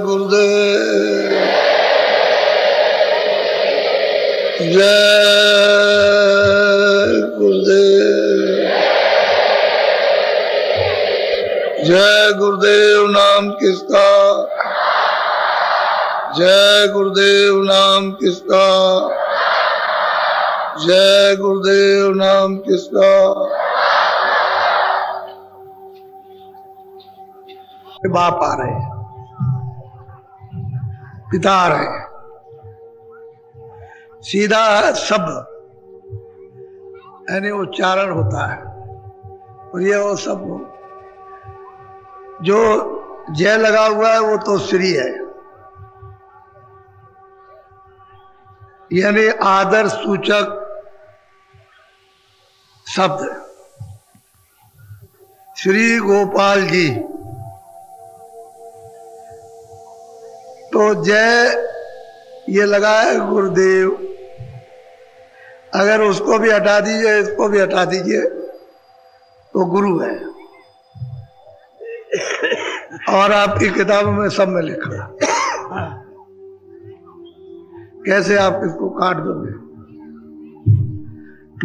गुरुदेव जय गुरुदेव। जय गुरुदेव नाम किसका, जय गुरुदेव नाम किसका, जय गुरुदेव नाम किसका। बाप आ रहे हैं, पिता आ रहे हैं, सीधा शब्द यानी उच्चारण होता है। और ये वो सब जो जय लगा हुआ है वो तो श्री है, यानी आदर सूचक शब्द। श्री गोपाल जी, तो जय ये लगा है गुरुदेव। अगर उसको भी हटा दीजिए, इसको भी हटा दीजिए तो गुरु है। और आपकी किताबों में सब में लिखा है, कैसे आप इसको काट दोगे।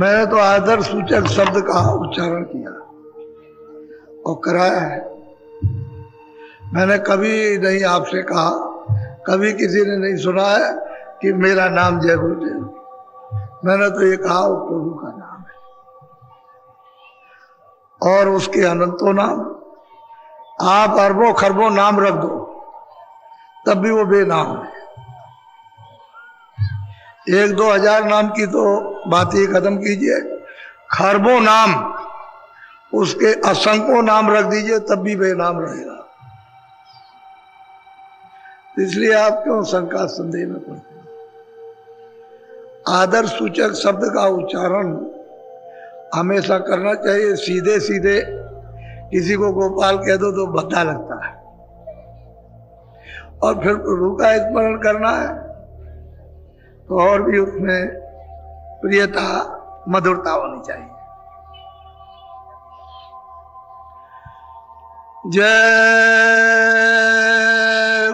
मैंने तो आदर सूचक शब्द का उच्चारण किया और कराया है। मैंने कभी नहीं आपसे कहा, कभी किसी ने नहीं सुना है कि मेरा नाम जय गुरुदेव। मैंने तो ये कहा वो प्रभु का नाम है और उसके अनंतों नाम। आप अरबों खरबों नाम रख दो तब भी वो बेनाम है। 1-2 हजार नाम की तो बात ही खत्म कीजिए, खरबों नाम उसके असंख्यों नाम रख दीजिए तब भी बेनाम रहेगा। इसलिए आप क्यों शंका संदेह में पड़ते हैं। आदर सूचक शब्द का उच्चारण हमेशा करना चाहिए। सीधे सीधे किसी को गोपाल कह दो तो भद्दा लगता है, और फिर प्रभु का स्मरण करना है तो और भी उसमें प्रियता मधुरता होनी चाहिए। जय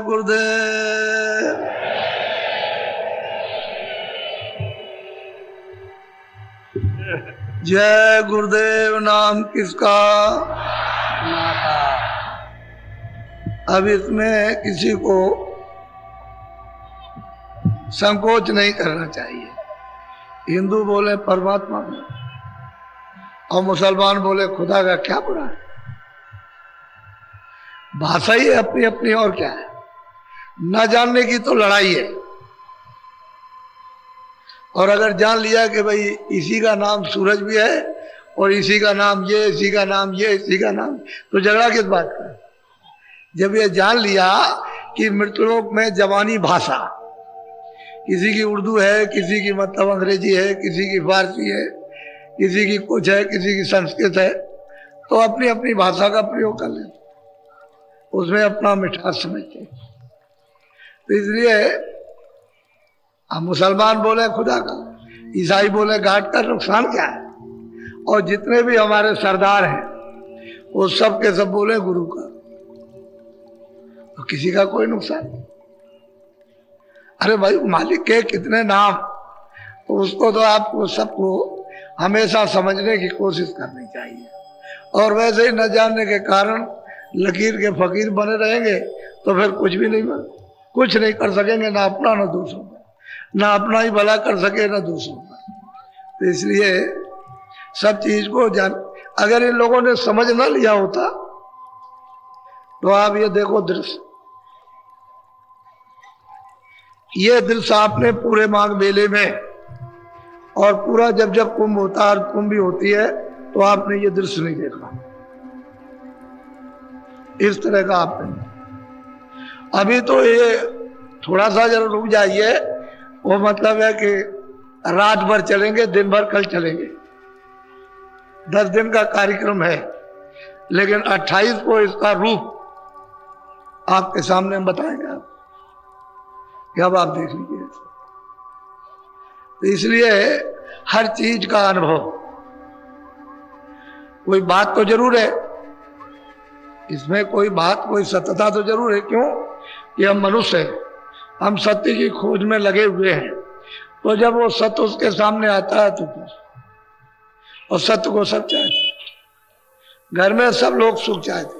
गुरुदेव। जय गुरुदेव नाम किसका, अब इसमें किसी को संकोच नहीं करना चाहिए। हिंदू बोले परमात्मा में और मुसलमान बोले खुदा का, क्या बुरा है। भाषा ही अपनी अपनी, और क्या है। न जानने की तो लड़ाई है, और अगर जान लिया कि भाई इसी का नाम सूरज भी है और इसी का नाम ये, इसी का नाम ये, इसी का नाम, तो झगड़ा किस बात का। जब ये जान लिया कि मृतलोक में जवानी भाषा, किसी की उर्दू है, किसी की मतलब अंग्रेजी है, किसी की फारसी है, किसी की कुछ है, किसी की संस्कृत है, तो अपनी अपनी भाषा का प्रयोग कर लेते, उसमें अपना मिठास समझते। तो इसलिए हम मुसलमान बोले खुदा का, ईसाई बोले घाट का, नुकसान क्या है। और जितने भी हमारे सरदार हैं वो सब के सब बोले गुरु का, तो किसी का कोई नुकसान नहीं। अरे भाई मालिक के कितने नाम, तो उसको तो आपको सबको हमेशा समझने की कोशिश करनी चाहिए। और वैसे ही न जानने के कारण लकीर के फकीर बने रहेंगे तो फिर कुछ भी नहीं बन, कुछ नहीं कर सकेंगे, ना अपना ना दूसरों का, ना अपना ही भला कर सके ना दूसरों का। तो इसलिए सब चीज को जान, अगर इन लोगों ने समझ ना लिया होता तो आप ये देखो दृश्य, ये दृश्य आपने पूरे माघ मेले में और पूरा जब जब कुंभ होता है, कुंभ भी होती है, तो आपने ये दृश्य नहीं देखा इस तरह का आपने। अभी तो ये थोड़ा सा जरा रुक जाइए, वो मतलब है कि रात भर चलेंगे, दिन भर कल चलेंगे, 10 दिन का कार्यक्रम है, लेकिन 28 को इसका रूप आपके सामने हम बताएंगे आप, कि अब आप देख लीजिए। तो इसलिए हर चीज का अनुभव, कोई बात तो जरूर है इसमें कोई बात, कोई सत्यता तो जरूर है। क्यों कि हम मनुष्य हैं, हम सत्य की खोज में लगे हुए हैं। तो जब वो सत्य उसके सामने आता है तो और सत्य को सब चाहते, घर में सब लोग सुख चाहते,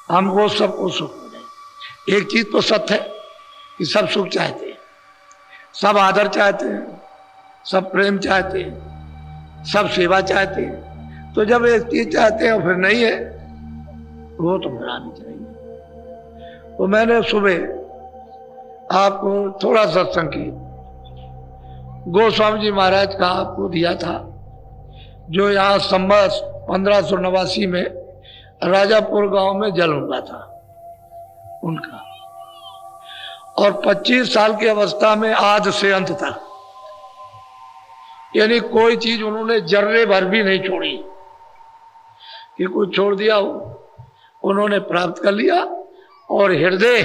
हम वो सबको सुख मिले। एक चीज तो सत्य है कि सब सुख चाहते हैं, सब आदर चाहते हैं, सब प्रेम चाहते हैं, सब सेवा चाहते हैं। तो जब एक चीज चाहते हैं और फिर नहीं है, वो तो बनानी चाहिए। तो मैंने सुबह आपको थोड़ा सत्संग की गोस्वामी जी महाराज का आपको दिया था, जो यहाँ संवत 1589 में राजापुर गांव में जल हुआ था उनका, और 25 साल की अवस्था में आज से अंत तक, यानी कोई चीज उन्होंने जर्रे भर भी नहीं छोड़ी कि कुछ छोड़ दिया हो, उन्होंने प्राप्त कर लिया। और हृदय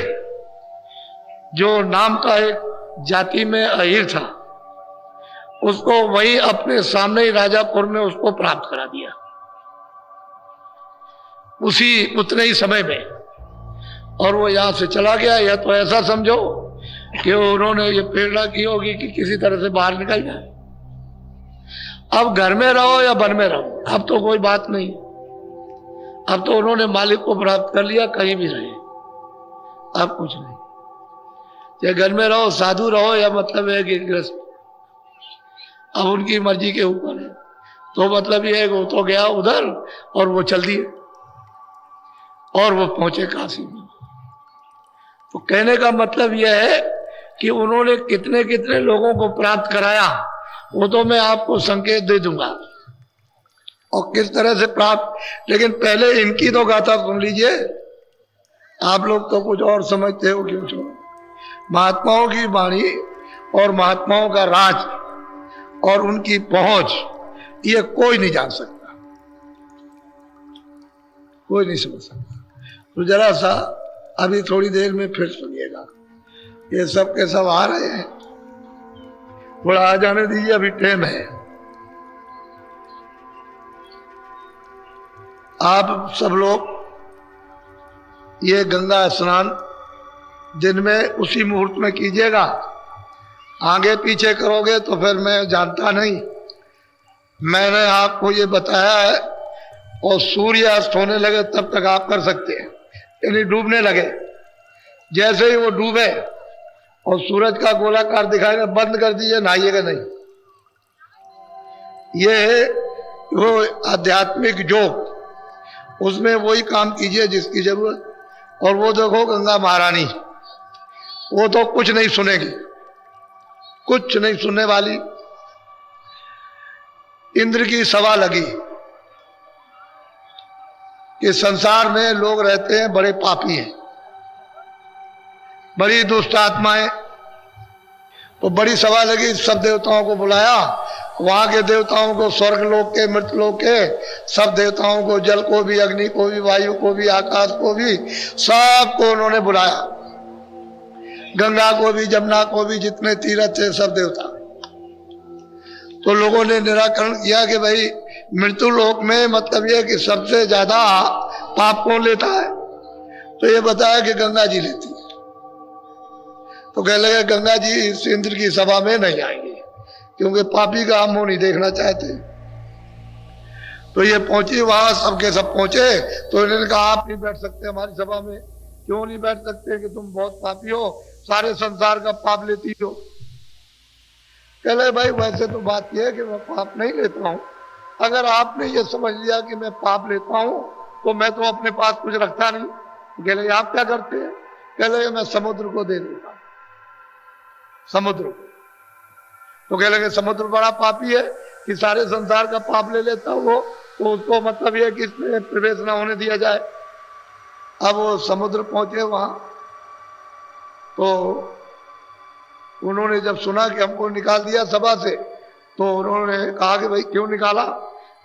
जो नाम का एक जाति में अहीर था, उसको वही अपने सामने ही राजापुर में उसको प्राप्त करा दिया उतने ही समय में, और वो यहां से चला गया। या तो ऐसा समझो कि उन्होंने ये प्रेरणा की होगी कि किसी तरह से बाहर निकल जाए। अब घर में रहो या वन में रहो, अब तो कोई बात नहीं। अब तो उन्होंने मालिक को प्राप्त कर लिया, कहीं भी रहे, अब कुछ नहीं। चाहे घर में रहो, साधु रहो, या मतलब है कि गृहस्थ, अब उनकी मर्जी के ऊपर है। तो मतलब ये है कि वो तो गया उधर और वो चल दिए और वो पहुंचे काशी में। तो कहने का मतलब यह है कि उन्होंने कितने कितने लोगों को प्राप्त कराया, वो तो मैं आपको संकेत दे दूंगा और किस तरह से प्राप्त। लेकिन पहले इनकी तो गाथा सुन लीजिए। आप लोग तो कुछ और समझते हो, क्यों छोड़ो। महात्माओं की वाणी और महात्माओं का राज और उनकी पहुंच, ये कोई नहीं जान सकता, कोई नहीं समझ सकता। तो जरा सा अभी थोड़ी देर में फिर सुनिएगा। ये सब के सब आ रहे हैं, थोड़ा आ जाने दीजिए, अभी टाइम है। आप सब लोग ये गंगा स्नान दिन में उसी मुहूर्त में कीजिएगा। आगे पीछे करोगे तो फिर मैं जानता नहीं। मैंने आपको ये बताया है, और सूर्य अस्त होने लगे तब तक आप कर सकते हैं, यानी डूबने लगे। जैसे ही वो डूबे और सूरज का गोलाकार दिखाई दे, बंद कर दीजिए, नहाइएगा नहीं। ये वो आध्यात्मिक योग, उसमें वही काम कीजिए जिसकी जरूरत। और वो देखो गंगा महारानी, वो तो कुछ नहीं सुनेगी, कुछ नहीं सुनने वाली। इंद्र की सभा लगी कि संसार में लोग रहते हैं बड़े पापी हैं, बड़ी दुष्ट आत्माएं। तो बड़ी सभा लगी, सब देवताओं को बुलाया, वहां के देवताओं को, स्वर्ग लोक के, मृत लोक के सब देवताओं को, जल को भी, अग्नि को भी, वायु को भी, आकाश को भी, सबको उन्होंने बुलाया। गंगा को भी, जमुना को भी, जितने तीर्थ थे सब देवता। तो लोगों ने निराकरण किया कि भाई मृत्यु लोक में मतलब ये कि सबसे ज्यादा पाप कौन लेता है। तो ये बताया कि गंगा जी लेती है। तो कह लगे गंगा जी इस इंद्र की सभा में नहीं आएंगे, क्योंकि पापी का हम मुंह नहीं देखना चाहते। तो ये पहुंची वहां, सबके सब पहुंचे। तो इन्होंने कहा आप नहीं बैठ सकते हमारी सभा में। क्यों नहीं बैठ सकते? कि तुम बहुत पापी हो, सारे संसार का पाप लेती हो। कह लगे भाई वैसे तो बात यह है कि मैं पाप नहीं लेता हूं। अगर आपने ये समझ लिया कि मैं पाप लेता हूं तो मैं तो अपने पास कुछ रखता नहीं। कह लगे आप क्या करते हैं? कह लगे मैं समुद्र को दे देता हूं, समुद्र को। तो कह लगे समुद्र बड़ा पापी है कि सारे संसार का पाप ले लेता वो, तो उसको मतलब यह कि इसमें प्रवेश ना होने दिया जाए। अब वो समुद्र पहुंचे वहां, तो उन्होंने जब सुना कि हमको निकाल दिया सभा से, तो उन्होंने कहा कि भाई क्यों निकाला?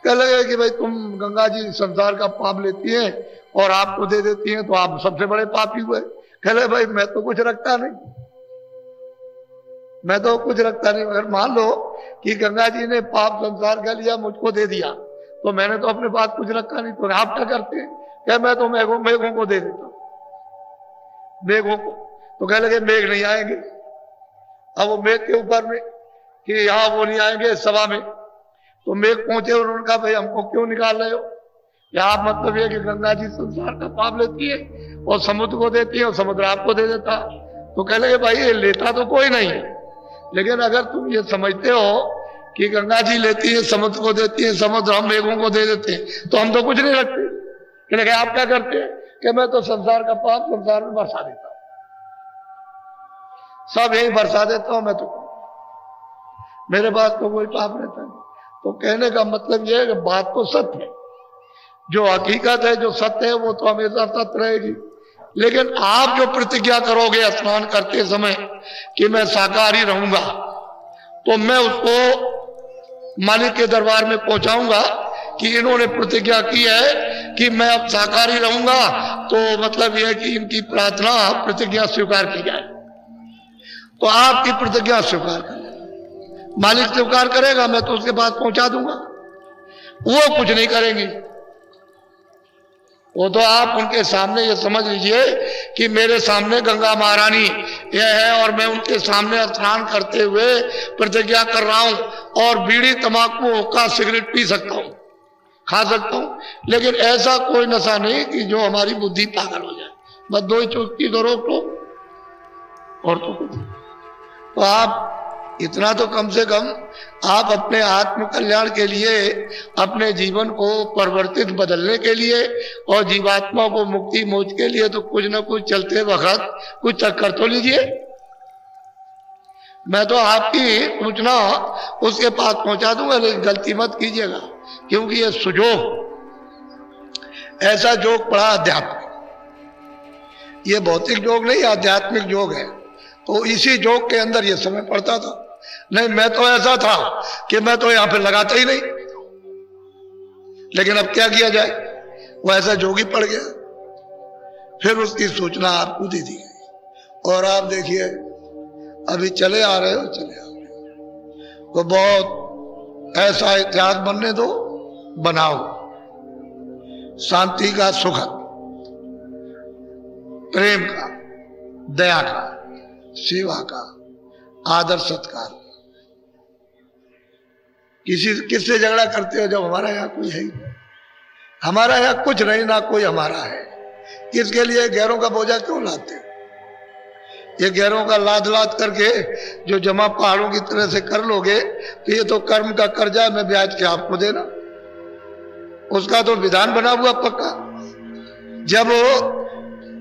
कह लगे कि भाई तुम गंगा जी संसार का पाप लेती हैं और आपको दे देती हैं, तो आप सबसे बड़े पापी हुए। कह लगे भाई मैं तो कुछ रखता नहीं, मैं तो कुछ रखता नहीं। अगर मान लो कि गंगा जी ने पाप संसार का लिया, मुझको दे दिया, तो मैंने तो अपने पास कुछ रखा नहीं, तो आप क्या करते हैं? क्या मैं तो मेघों को दे देता हूं, मेघों को। तो कह लगे मेघ नहीं आएंगे। अब वो मेघ के ऊपर में कि यहां वो नहीं आएंगे सभा में, तो मेघ पहुंचे और उन्होंने कहा भाई हमको क्यों निकाल रहे हो, यहां मतलब ये कि गंगा जी संसार का पाप लेती है और समुद्र को देती है और समुद्र आपको दे देता। तो कह लगे भाई ये लेता तो कोई नहीं है, लेकिन अगर तुम ये समझते हो कि गंगा जी लेती है समुद्र को देती है, समुद्र हम मेघों को दे देते हैं, तो हम तो कुछ नहीं रखते। कह लगे आप क्या करते हैं कि मैं तो संसार का पाप संसार में बरसा देता हूं, सब यही बरसा देता हूं, मैं तो मेरे पास तो कोई पाप रहता नहीं। तो कहने का मतलब यह है कि बात तो सत्य है, जो हकीकत है जो सत्य है वो तो हमेशा सत्य रहेगी। लेकिन आप जो प्रतिज्ञा करोगे स्नान करते समय कि मैं शाकाहारी रहूंगा, तो मैं उसको मालिक के दरबार में पहुंचाऊंगा कि इन्होंने प्रतिज्ञा की है कि मैं अब शाकाहारी रहूंगा, तो मतलब यह है कि इनकी प्रार्थना प्रतिज्ञा स्वीकार की जाए। तो आपकी प्रतिज्ञा स्वीकार कर, मालिक स्वीकार करेगा, मैं तो उसके पास पहुंचा दूंगा, वो कुछ नहीं करेंगे। वो तो आप उनके सामने ये समझ लीजिए कि मेरे सामने गंगा महारानी यह है और मैं उनके सामने स्नान करते हुए प्रतिज्ञा कर रहा हूं और बीड़ी तंबाकू हुक्का सिगरेट पी सकता हूं, खा सकता हूं, लेकिन ऐसा कोई नशा नहीं कि जो हमारी बुद्धि पागल हो जाए। बस दो ही चुटकी तो रोक लो और तो कुछ। तो आप इतना तो कम से कम आप अपने आत्म कल्याण के लिए, अपने जीवन को परिवर्तित बदलने के लिए और जीवात्मा को मुक्ति मोक्ष के लिए तो कुछ ना कुछ चलते वक्त कुछ कर तो लीजिए। मैं तो आपकी सूचना उसके पास पहुंचा दूंगा, लेकिन गलती मत कीजिएगा, क्योंकि ये सुजोग ऐसा जोग पड़ा अध्यात्म, ये भौतिक योग नहीं आध्यात्मिक योग है। तो इसी जोग के अंदर ये समय पड़ता था। नहीं मैं तो ऐसा था कि मैं तो यहां पे लगाता ही नहीं, लेकिन अब क्या किया जाए, वो ऐसा जोगी पड़ गया। फिर उसकी सूचना आपको दे दी गई और आप देखिए अभी चले आ रहे हो, चले आ रहे हो। तो बहुत ऐसा इतिहास बनने दो, बनाओ शांति का, सुखद, प्रेम का, दया का, सेवा का, आदर सत्कार। किससे झगड़ा करते हो जब हमारा यहाँ कोई है ही नहीं, हमारा यहाँ कुछ नहीं, ना कोई हमारा है। किसके लिए गैरों का बोझा क्यों लाते हो? ये गैरों का लाद लाद करके जो जमा पहाड़ों की तरह से कर लोगे तो ये तो कर्म का कर्जा है, मैं ब्याज के आपको देना, उसका तो विधान बना हुआ पक्का। जब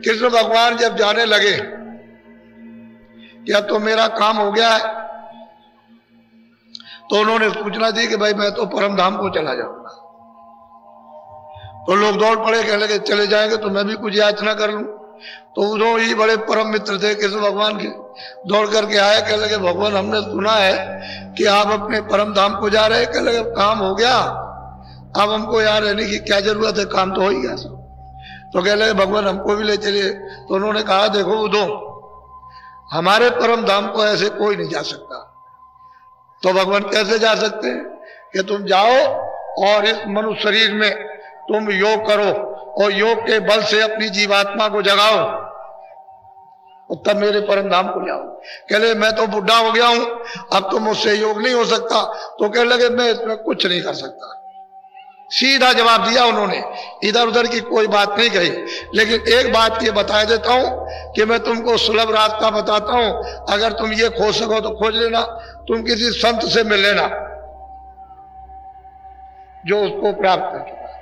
कृष्ण भगवान जब जाने लगे कि अब तो मेरा काम हो गया है, तो उन्होंने सूचना दी कि भाई मैं तो परम धाम को चला जाऊंगा। तो लोग दौड़ पड़े, कहने लगे चले जाएंगे तो मैं भी कुछ याचना कर लूं। तो उन्होंने ही बड़े परम मित्र थे कृष्ण भगवान के, दौड़ करके आए, कहने लगे भगवान हमने सुना है कि आप अपने परम धाम को जा रहे हैं। कहने लगे काम हो गया, अब हमको यहाँ रहने की क्या जरूरत है, काम तो हो ही गया। तो कहने लगे भगवान हमको भी ले चलिए। तो उन्होंने कहा देखो उदो, हमारे परम धाम को ऐसे कोई नहीं जा सकता। तो भगवान कैसे जा सकते हैं कि तुम जाओ और इस मनुष्य शरीर में तुम योग करो और योग के बल से अपनी जीवात्मा को जगाओ और तब मेरे परम धाम को जाओ। कह लगे मैं तो बुढ़ा हो गया हूं, अब तो मुझसे योग नहीं हो सकता। तो कह लगे मैं इसमें कुछ नहीं कर सकता। सीधा जवाब दिया उन्होंने, इधर उधर की कोई बात नहीं कही। लेकिन एक बात ये बता देता हूं कि मैं तुमको सुलभ रास्ता बताता हूं, अगर तुम ये खोज सको तो खोज लेना। तुम किसी संत से मिल लेना जो उसको प्राप्त कर चुका है,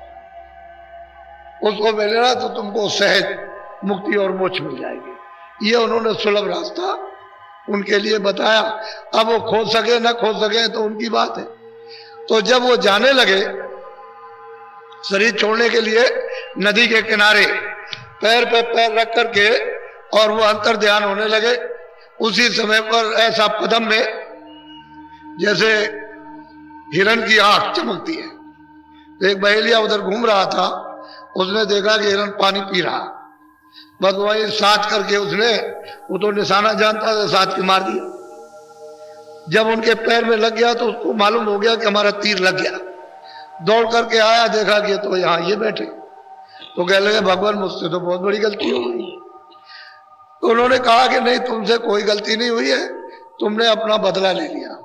उसको मिल लेना तो तुमको सहज मुक्ति और मोक्ष मिल जाएगी। ये उन्होंने सुलभ रास्ता उनके लिए बताया। अब वो खोज सके ना खोज सके तो उनकी बात है। तो जब वो जाने लगे शरीर छोड़ने के लिए नदी के किनारे पैर पे पैर रख करके और वो अंतर ध्यान होने लगे, उसी समय पर ऐसा पदम में जैसे हिरण की आंख चमकती है। तो एक बहेलिया उधर घूम रहा था, उसने देखा कि हिरण पानी पी रहा, बस वही साथ करके उसने, वो तो निशाना जानता था, साथ के मार दिया। जब उनके पैर में लग गया तो उसको मालूम हो गया कि हमारा तीर लग गया। दौड़ करके आया, देखा कि तो यहाँ ये बैठे। तो कह लगे भगवान मुझसे तो बहुत बड़ी गलती हो गई। तो उन्होंने कहा कि नहीं, तुमसे कोई गलती नहीं हुई है, तुमने अपना बदला ले लिया।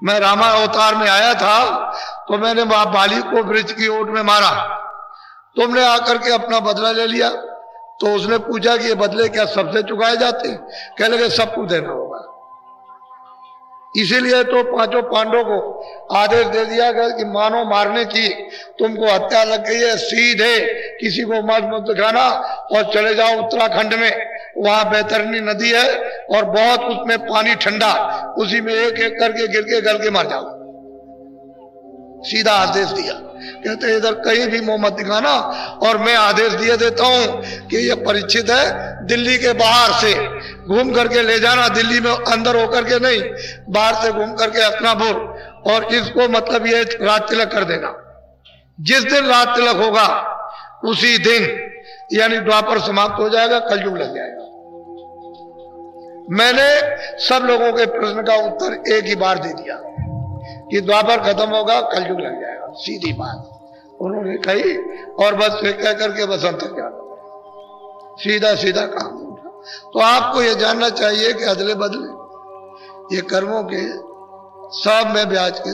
मैं रामा अवतार में आया था तो मैंने वहां बाली को वृक्ष की ओट में मारा, तुमने आकर के अपना बदला ले लिया। तो उसने पूछा कि ये बदले क्या सबसे चुकाए जाते हैं? कह लगे सबको देना होगा। इसीलिए तो पांचों पांडवों को आदेश दे दिया गया कि मानो मारने की तुमको हत्या लग गई है, सीधे किसी को मत दिखाना और चले जाओ उत्तराखंड में, वहां बैतरनी नदी है और बहुत उसमें पानी ठंडा, उसी में एक एक करके गिर के गल के मर जाओ। सीधा आदेश दिया। कहते इधर कहीं भी मुंह मत दिखाना, और मैं आदेश दिए देता हूं कि ये परीक्षित है, दिल्ली के बाहर से घूम करके ले जाना, दिल्ली में अंदर होकर के नहीं, बाहर से घूम करके हसनापुर, और इसको मतलब ये रात तिलक कर देना। जिस दिन रात तिलक होगा उसी दिन यानी द्वापर समाप्त हो जाएगा, कलयुग लग जाएगा। मैंने सब लोगों के प्रश्न का उत्तर एक ही बार दे दिया कि द्वापर खत्म होगा, कलयुग लग जाएगा, सीधी बात उन्होंने कही। और बस कह करके बस अंतर ज्ञान, सीधा सीधा काम। तो आपको यह जानना चाहिए कि अदले बदले ये कर्मों के सब में ब्याज के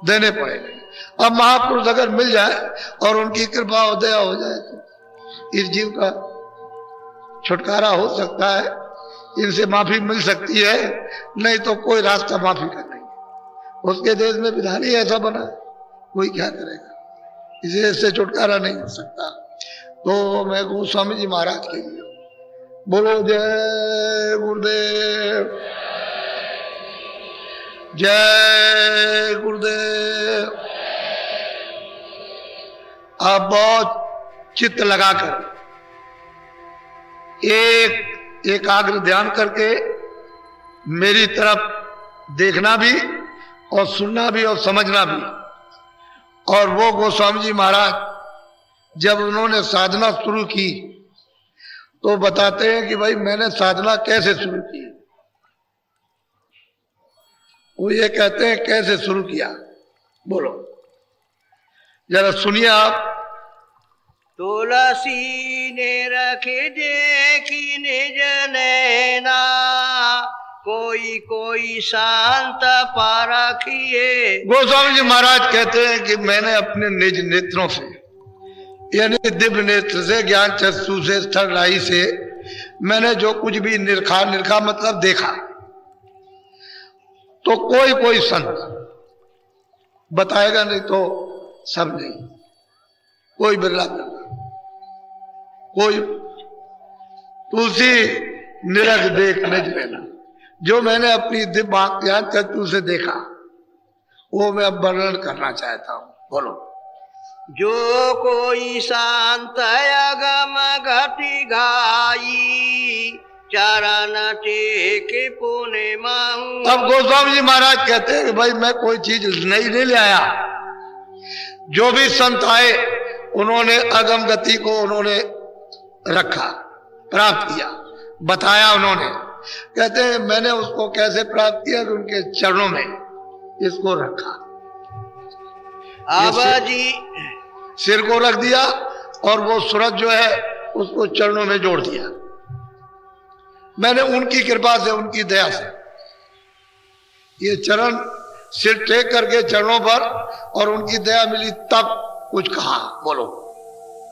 देने पड़ेंगे। अब महापुरुष अगर मिल जाए और उनकी कृपा हो दया हो जाए तो इस जीव का छुटकारा हो सकता है, इनसे माफी मिल सकती है, नहीं तो कोई रास्ता माफी का नहीं। उसके देश में विधान ही ऐसा बना है, कोई क्या करेगा, इसे इससे छुटकारा नहीं हो सकता। तो मैं गोस्वामी जी महाराज के लिए बोलो जय गुरुदेव, जय गुरुदेव। आप बहुत चित्त लगाकर एक एकाग्र ध्यान करके मेरी तरफ देखना भी और सुनना भी और समझना भी। और वो गोस्वामी जी महाराज जब उन्होंने साधना शुरू की तो बताते हैं कि भाई मैंने साधना कैसे शुरू की। वो ये कहते हैं कैसे शुरू किया, बोलो जरा सुनिए आप। तुलसी ने रखे देखी निज नैना, कोई कोई शांत पारखिए। गोस्वामी जी महाराज कहते हैं कि मैंने अपने निज नेत्रों से यानी दिव्य नेत्र से, ज्ञान चक्षु से, स्थल राही से मैंने जो कुछ भी निरखा मतलब देखा, तो कोई कोई संत बताएगा, नहीं तो सब नहीं, कोई बिरला कोई तुलसी निरख देख निज लेना। जो मैंने अपनी दिव्य ज्ञान चक्षु से देखा वो मैं अब वर्णन करना चाहता हूं, बोलो। जो कोई शांत अगम घटी घाई, चरण टेके पुण्य मांगू। अब गोस्वामी जी महाराज कहते हैं कि भाई मैं कोई चीज नहीं ले आया। जो भी संत आए उन्होंने अगम गति को उन्होंने रखा, प्राप्त किया, बताया उन्होंने। कहते हैं मैंने उसको कैसे प्राप्त किया कि उनके चरणों में इसको रखा, अब जी सिर को रख दिया और वो सूरज जो है उसको चरणों में जोड़ दिया। मैंने उनकी कृपा से, उनकी दया से ये चरण सिर टेक करके चरणों पर, और उनकी दया मिली तब कुछ कहा, बोलो।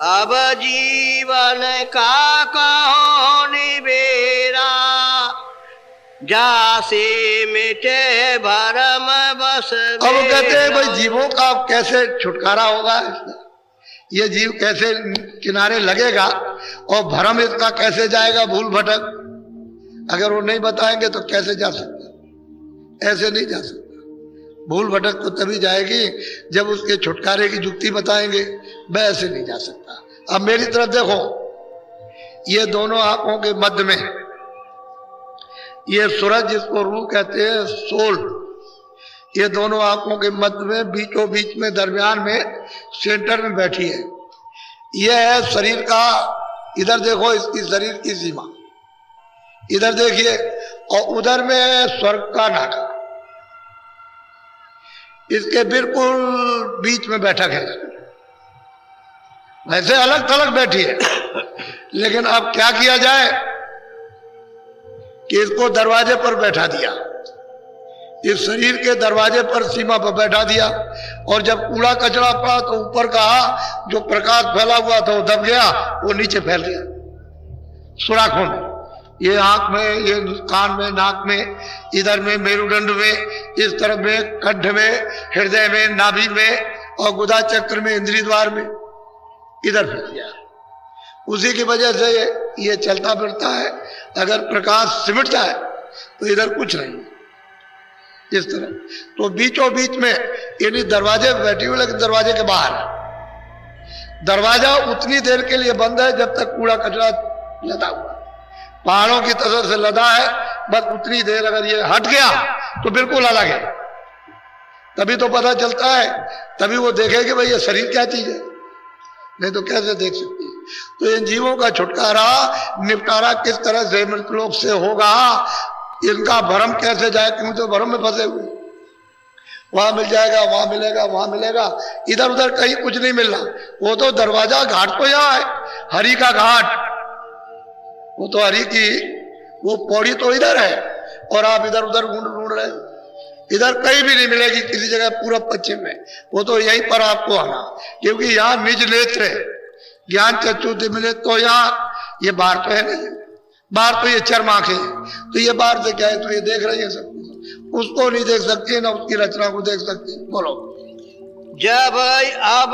अब जीवन का कहो निबेरा, जासे मिटे भरम बस। अब कहते हैं भाई जीवों का कैसे छुटकारा होगा, ये जीव कैसे किनारे लगेगा और भरम इसका कैसे जाएगा, भूल भटक। अगर वो नहीं बताएंगे तो कैसे जा सकता, ऐसे नहीं जा सकता। भूल भटक तो तभी जाएगी जब उसके छुटकारे की जुक्ति बताएंगे, वह ऐसे नहीं जा सकता। अब मेरी तरफ देखो, ये दोनों आंखों के मध्य में ये सूरज जिसको रूह कहते हैं, सोल, ये दोनों आंखों के मध्य में बीचों बीच में दरमियान में सेंटर में बैठी है। यह है शरीर का, इधर देखो इसकी शरीर की सीमा, इधर देखिए, और उधर में है स्वर्ग का नाका, इसके बिल्कुल बीच में बैठक है। वैसे अलग थलग बैठी है, लेकिन अब क्या किया जाए कि इसको दरवाजे पर बैठा दिया, इस शरीर के दरवाजे पर सीमा पर बैठा दिया। और जब कूड़ा कचरा पड़ा तो ऊपर का जो प्रकाश फैला हुआ था वो दब गया, वो नीचे फैल गया सुराखों में, ये आंख में, ये कान में, नाक में, इधर में मेरुदंड में, इस तरफ में कंठ में, हृदय में, नाभि में और गुदा चक्र में, इंद्रिय द्वार में, इधर फैल गया। उसी की वजह से ये चलता फिरता है। अगर प्रकाश सिमट जाए तो इधर कुछ नहीं, इस तरह। तो बीचों बीच में यानी दरवाजे पे बैठी हुई, लेकिन दरवाजे के बाहर। दरवाजा उतनी देर के लिए बंद है जब तक कूड़ा कचरा लदा हुआ, पहाड़ों की तरह से लदा है, बस उतनी देर। अगर ये हट गया तो बिल्कुल अलग है, तभी तो पता चलता है, तभी वो देखे कि भाई ये शरीर क्या चीज है, नहीं तो कैसे देख सकती है। तो इन जीवों का छुटकारा, निपटारा किस तरह से मृतलोक से होगा, इनका भ्रम कैसे जाए, क्योंकि तो भ्रम में फंसे हुए, वहां मिल जाएगा, वहां मिलेगा, वहां मिलेगा, इधर उधर कहीं कुछ नहीं मिल रहा। वो तो दरवाजा, घाट तो यहाँ है, हरि का घाट, वो तो हरि की वो पौड़ी तो इधर है, और आप इधर उधर ढूंढ रहे हो, इधर कहीं भी नहीं मिलेगी किसी जगह पूरब पश्चिम में। वो तो यहीं पर आपको आना, क्योंकि यहाँ निज नेत्र ज्ञान चक्षु मिले तो यहाँ, ये बाहर तो है नहीं, बाहर तो ये चर्म आंखें, तो ये बाहर से क्या है, तो ये देख रही है सब, उसको नहीं देख सकती, ना उसकी रचना को देख सकती। बोलो। जब अब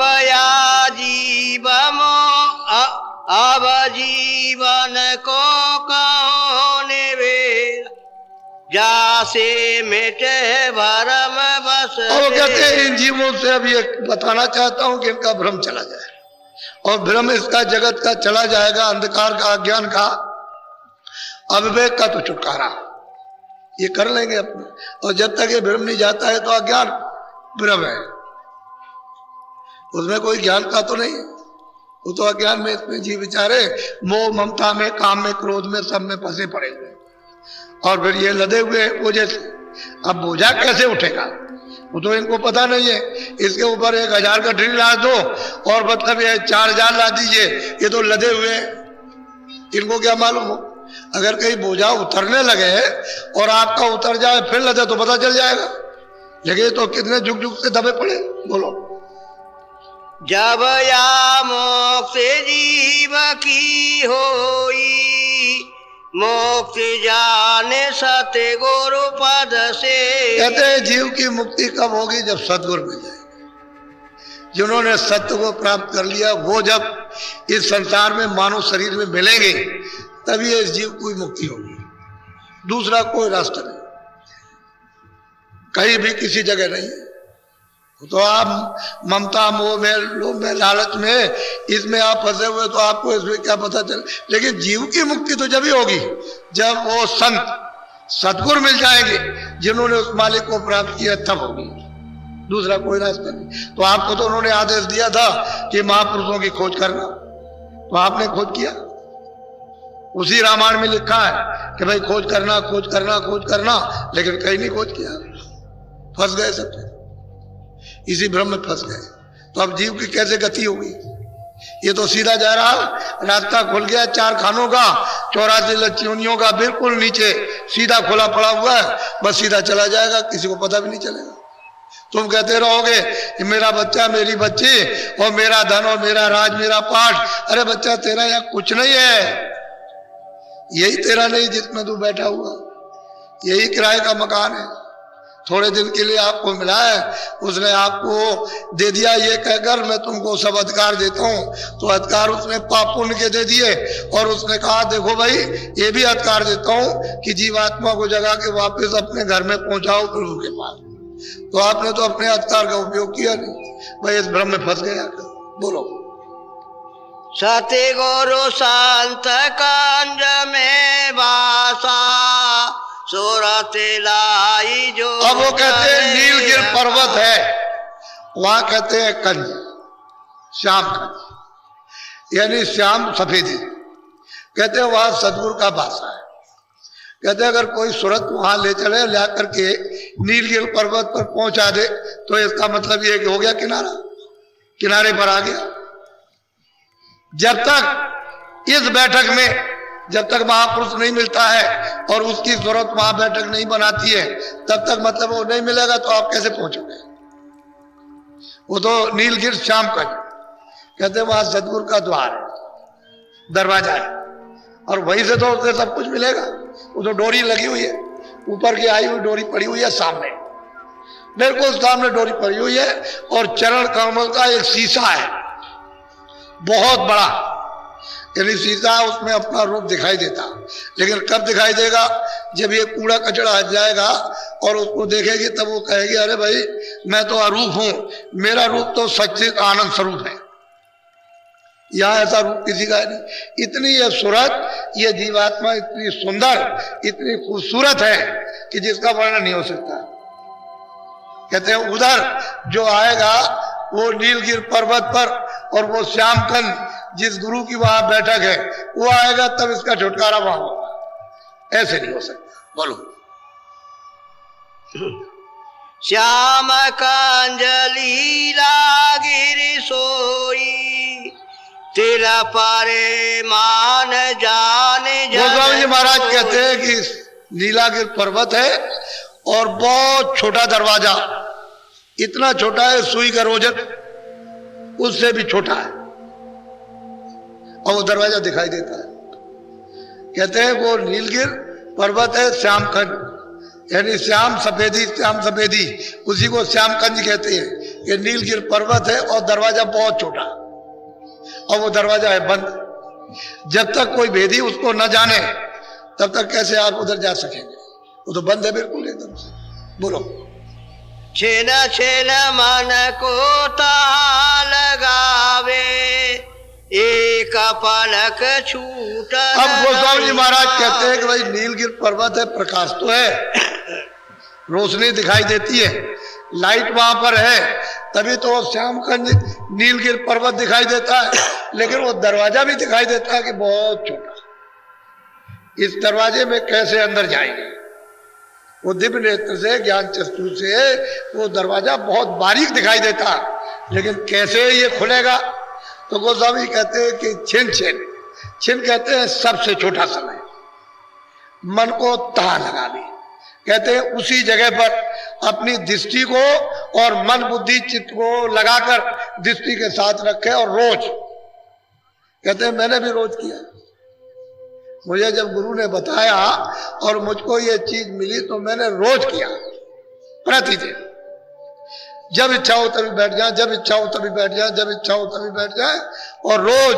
जीवन को कहो निबेरा, जासे मिटे भरम बस। और वो कहते हैं इन जीवों से अब ये बताना चाहता हूं कि इनका भ्रम चला जाए, और भ्रम इसका जगत का चला जाएगा, अंधकार का, अज्ञान का, अविवेक का तो छुटकारा ये कर लेंगे अपने। और जब तक ये भ्रम नहीं जाता है तो अज्ञान भ्रम है, उसमें कोई ज्ञान का तो नहीं, वो तो अज्ञान में इसमें जीव बेचारे मोह ममता में, काम में, क्रोध में, सब में फंसे पड़े हुए, और फिर ये लदे हुए बोझे से। अब बोझा कैसे उठेगा वो तो इनको पता नहीं है। इसके ऊपर 1000 का ड्रिल ला दो और मतलब ये 4000 ला दीजिए, ये तो लदे हुए, इनको क्या मालूम हो। अगर कहीं बोझा उतरने लगे और आपका उतर जाए फिर लदे तो पता चल जाएगा, लेकिन तो कितने झुक झुक से दबे पड़े। बोलो। जब या मोक्ष जीव की होई, मोक्ष जाने सत्य गुरु पद से। कहते हैं जीव की मुक्ति कब होगी, जब सतगुरु मिल जाएगा। जिन्होंने सत्य को प्राप्त कर लिया वो जब इस संसार में मानव शरीर में मिलेंगे तभी इस जीव की मुक्ति होगी, दूसरा कोई रास्ता नहीं, कहीं भी किसी जगह नहीं। तो आप ममता, मोह में, लोभ में, लालच में, इसमें आप फंसे हुए तो आपको इसमें क्या पता चले। लेकिन जीव की मुक्ति तो जब ही होगी जब वो संत सतगुरु मिल जाएंगे जिन्होंने उस मालिक को प्राप्त किया, तब होगी, दूसरा कोई रास्ता नहीं। तो आपको तो उन्होंने आदेश दिया था कि महापुरुषों की खोज करना, तो आपने खोज किया। उसी रामायण में लिखा है कि भाई खोज करना, खोज करना, खोज करना, लेकिन कहीं नहीं खोज किया, फंस गए सब, इसी भ्रम में फंस गए। तो अब जीव की कैसे गति होगी, ये तो सीधा जा रहा, रास्ता खुल गया 4 खानों का, 84 लच्चियों का, बिल्कुल नीचे सीधा खुला पड़ा हुआ है, बस सीधा चला जाएगा, किसी को पता भी नहीं चलेगा। तुम कहते रहोगे कि मेरा बच्चा, मेरी बच्ची, और मेरा धन, और मेरा राज, मेरा पाठ। अरे बच्चा, तेरा यहाँ कुछ नहीं है, यही तेरा नहीं जिसमें तू बैठा हुआ, यही किराए का मकान है, थोड़े दिन के लिए आपको मिला है, उसने आपको दे दिया ये कहकर मैं तुमको सब अधिकार देता हूँ। तो अधिकार उसने पाप पुण्य के दे दिए, और उसने कहा देखो भाई ये भी अधिकार देता हूँ कि जीवात्मा को जगा के वापस अपने घर में पहुंचाओ प्रभु के पास। तो आपने तो अपने अधिकार का उपयोग किया नहीं, भाई इस भ्रम में फंस गया। बोलो। सत्य गुरु संत कंज में वासा, सूरत लाई जो। अब वो कहते हैं नीलगिर पर्वत है, वहां कहते हैं कंज, श्याम कंज, यानी श्याम सफेदी। कहते हैं वहां सतगुरु का वासा है। कहते हैं अगर कोई सूरत वहां ले चले, ला करके नीलगिर पर्वत पर पहुंचा दे, तो इसका मतलब ये कि हो गया किनारा, किनारे पर आ गया। जब तक इस बैठक में जब तक महापुरुष नहीं मिलता है और उसकी जरूरत वहां बैठक नहीं बनाती है, तब तक मतलब वो नहीं मिलेगा तो आप कैसे पहुंचोगे? वो तो नीलगिर श्याम का कहते हैं वहां सदगुरु का द्वार है, दरवाजा है, और वहीं से तो उसे सब कुछ मिलेगा। वो तो डोरी लगी हुई है, ऊपर की आई हुई डोरी पड़ी हुई है सामने, बिल्कुल सामने डोरी पड़ी हुई है, और चरण कमल का एक शीशा है बहुत बड़ा, यानी शीशा उसमें अपना रूप दिखाई देता। लेकिन कब दिखाई देगा? जब ये कूड़ा कचड़ा हट जाएगा और उसको देखेगी तब वो कहेगी अरे भाई मैं तो अरूप हूं, मेरा रूप तो सच्चित आनंद स्वरूप है। यहां ऐसा रूप किसी का नहीं। इतनी ये सूरत, ये जीवात्मा इतनी सुंदर, इतनी खूबसूरत है कि जिसका वर्णन नहीं हो सकता। कहते हैं उधर जो आएगा वो नीलगिर पर्वत पर, और वो श्यामकंद जिस गुरु की वहां बैठक है वो आएगा, तब इसका छुटकारा वहां होगा। ऐसे नहीं हो सकता। बोलो। श्याम कंजली गिर सोई, तिल पारे मान जाने गोस्वामी जी महाराज कहते हैं कि नीलागिर पर्वत है और बहुत छोटा दरवाजा, इतना छोटा है सुई का रोजन उससे भी छोटा है, और वो दरवाजा दिखाई देता है। कहते हैं वो नीलगिर पर्वत है श्यामकंज, यानी श्याम सफेदी उसी को श्यामकंज कहते हैं। ये नीलगिर पर्वत है और दरवाजा बहुत छोटा, और वो दरवाजा है बंद। जब तक कोई भेदी उसको न जाने तब तक कैसे आप उधर जा सकेंगे? वो तो बंद है बिल्कुल एकदम से। बोलो। छेन छेन मन को ताहा लगावे, एक पलक छूट। अब गोस्वामी जी महाराज कहते हैं कि भाई नीलगिर पर्वत है, प्रकाश तो है, रोशनी दिखाई देती है, लाइट वहां पर है, तभी तो श्यामकंज नीलगिर पर्वत दिखाई देता है। लेकिन वो दरवाजा भी दिखाई देता है कि बहुत छोटा। इस दरवाजे में कैसे अंदर जाएंगे? वो दिव्य नेत्र से, ज्ञान चक्षु से वो दरवाजा बहुत बारीक दिखाई देता, लेकिन कैसे ये खुलेगा? तो गोस्वामी कहते हैं कि छिन कहते हैं सबसे छोटा समय, मन को ताह लगा ली। कहते हैं उसी जगह पर अपनी दृष्टि को और मन बुद्धि चित्त को लगाकर दृष्टि के साथ रखे, और रोज कहते हैं मैंने भी रोज किया। मुझे जब गुरु ने बताया और मुझको ये चीज मिली तो मैंने रोज किया, प्रतिदिन। जब इच्छा हो तभी बैठ जाए, जब इच्छा हो तभी बैठ जाए, जब इच्छा हो तभी बैठ जाए, और रोज।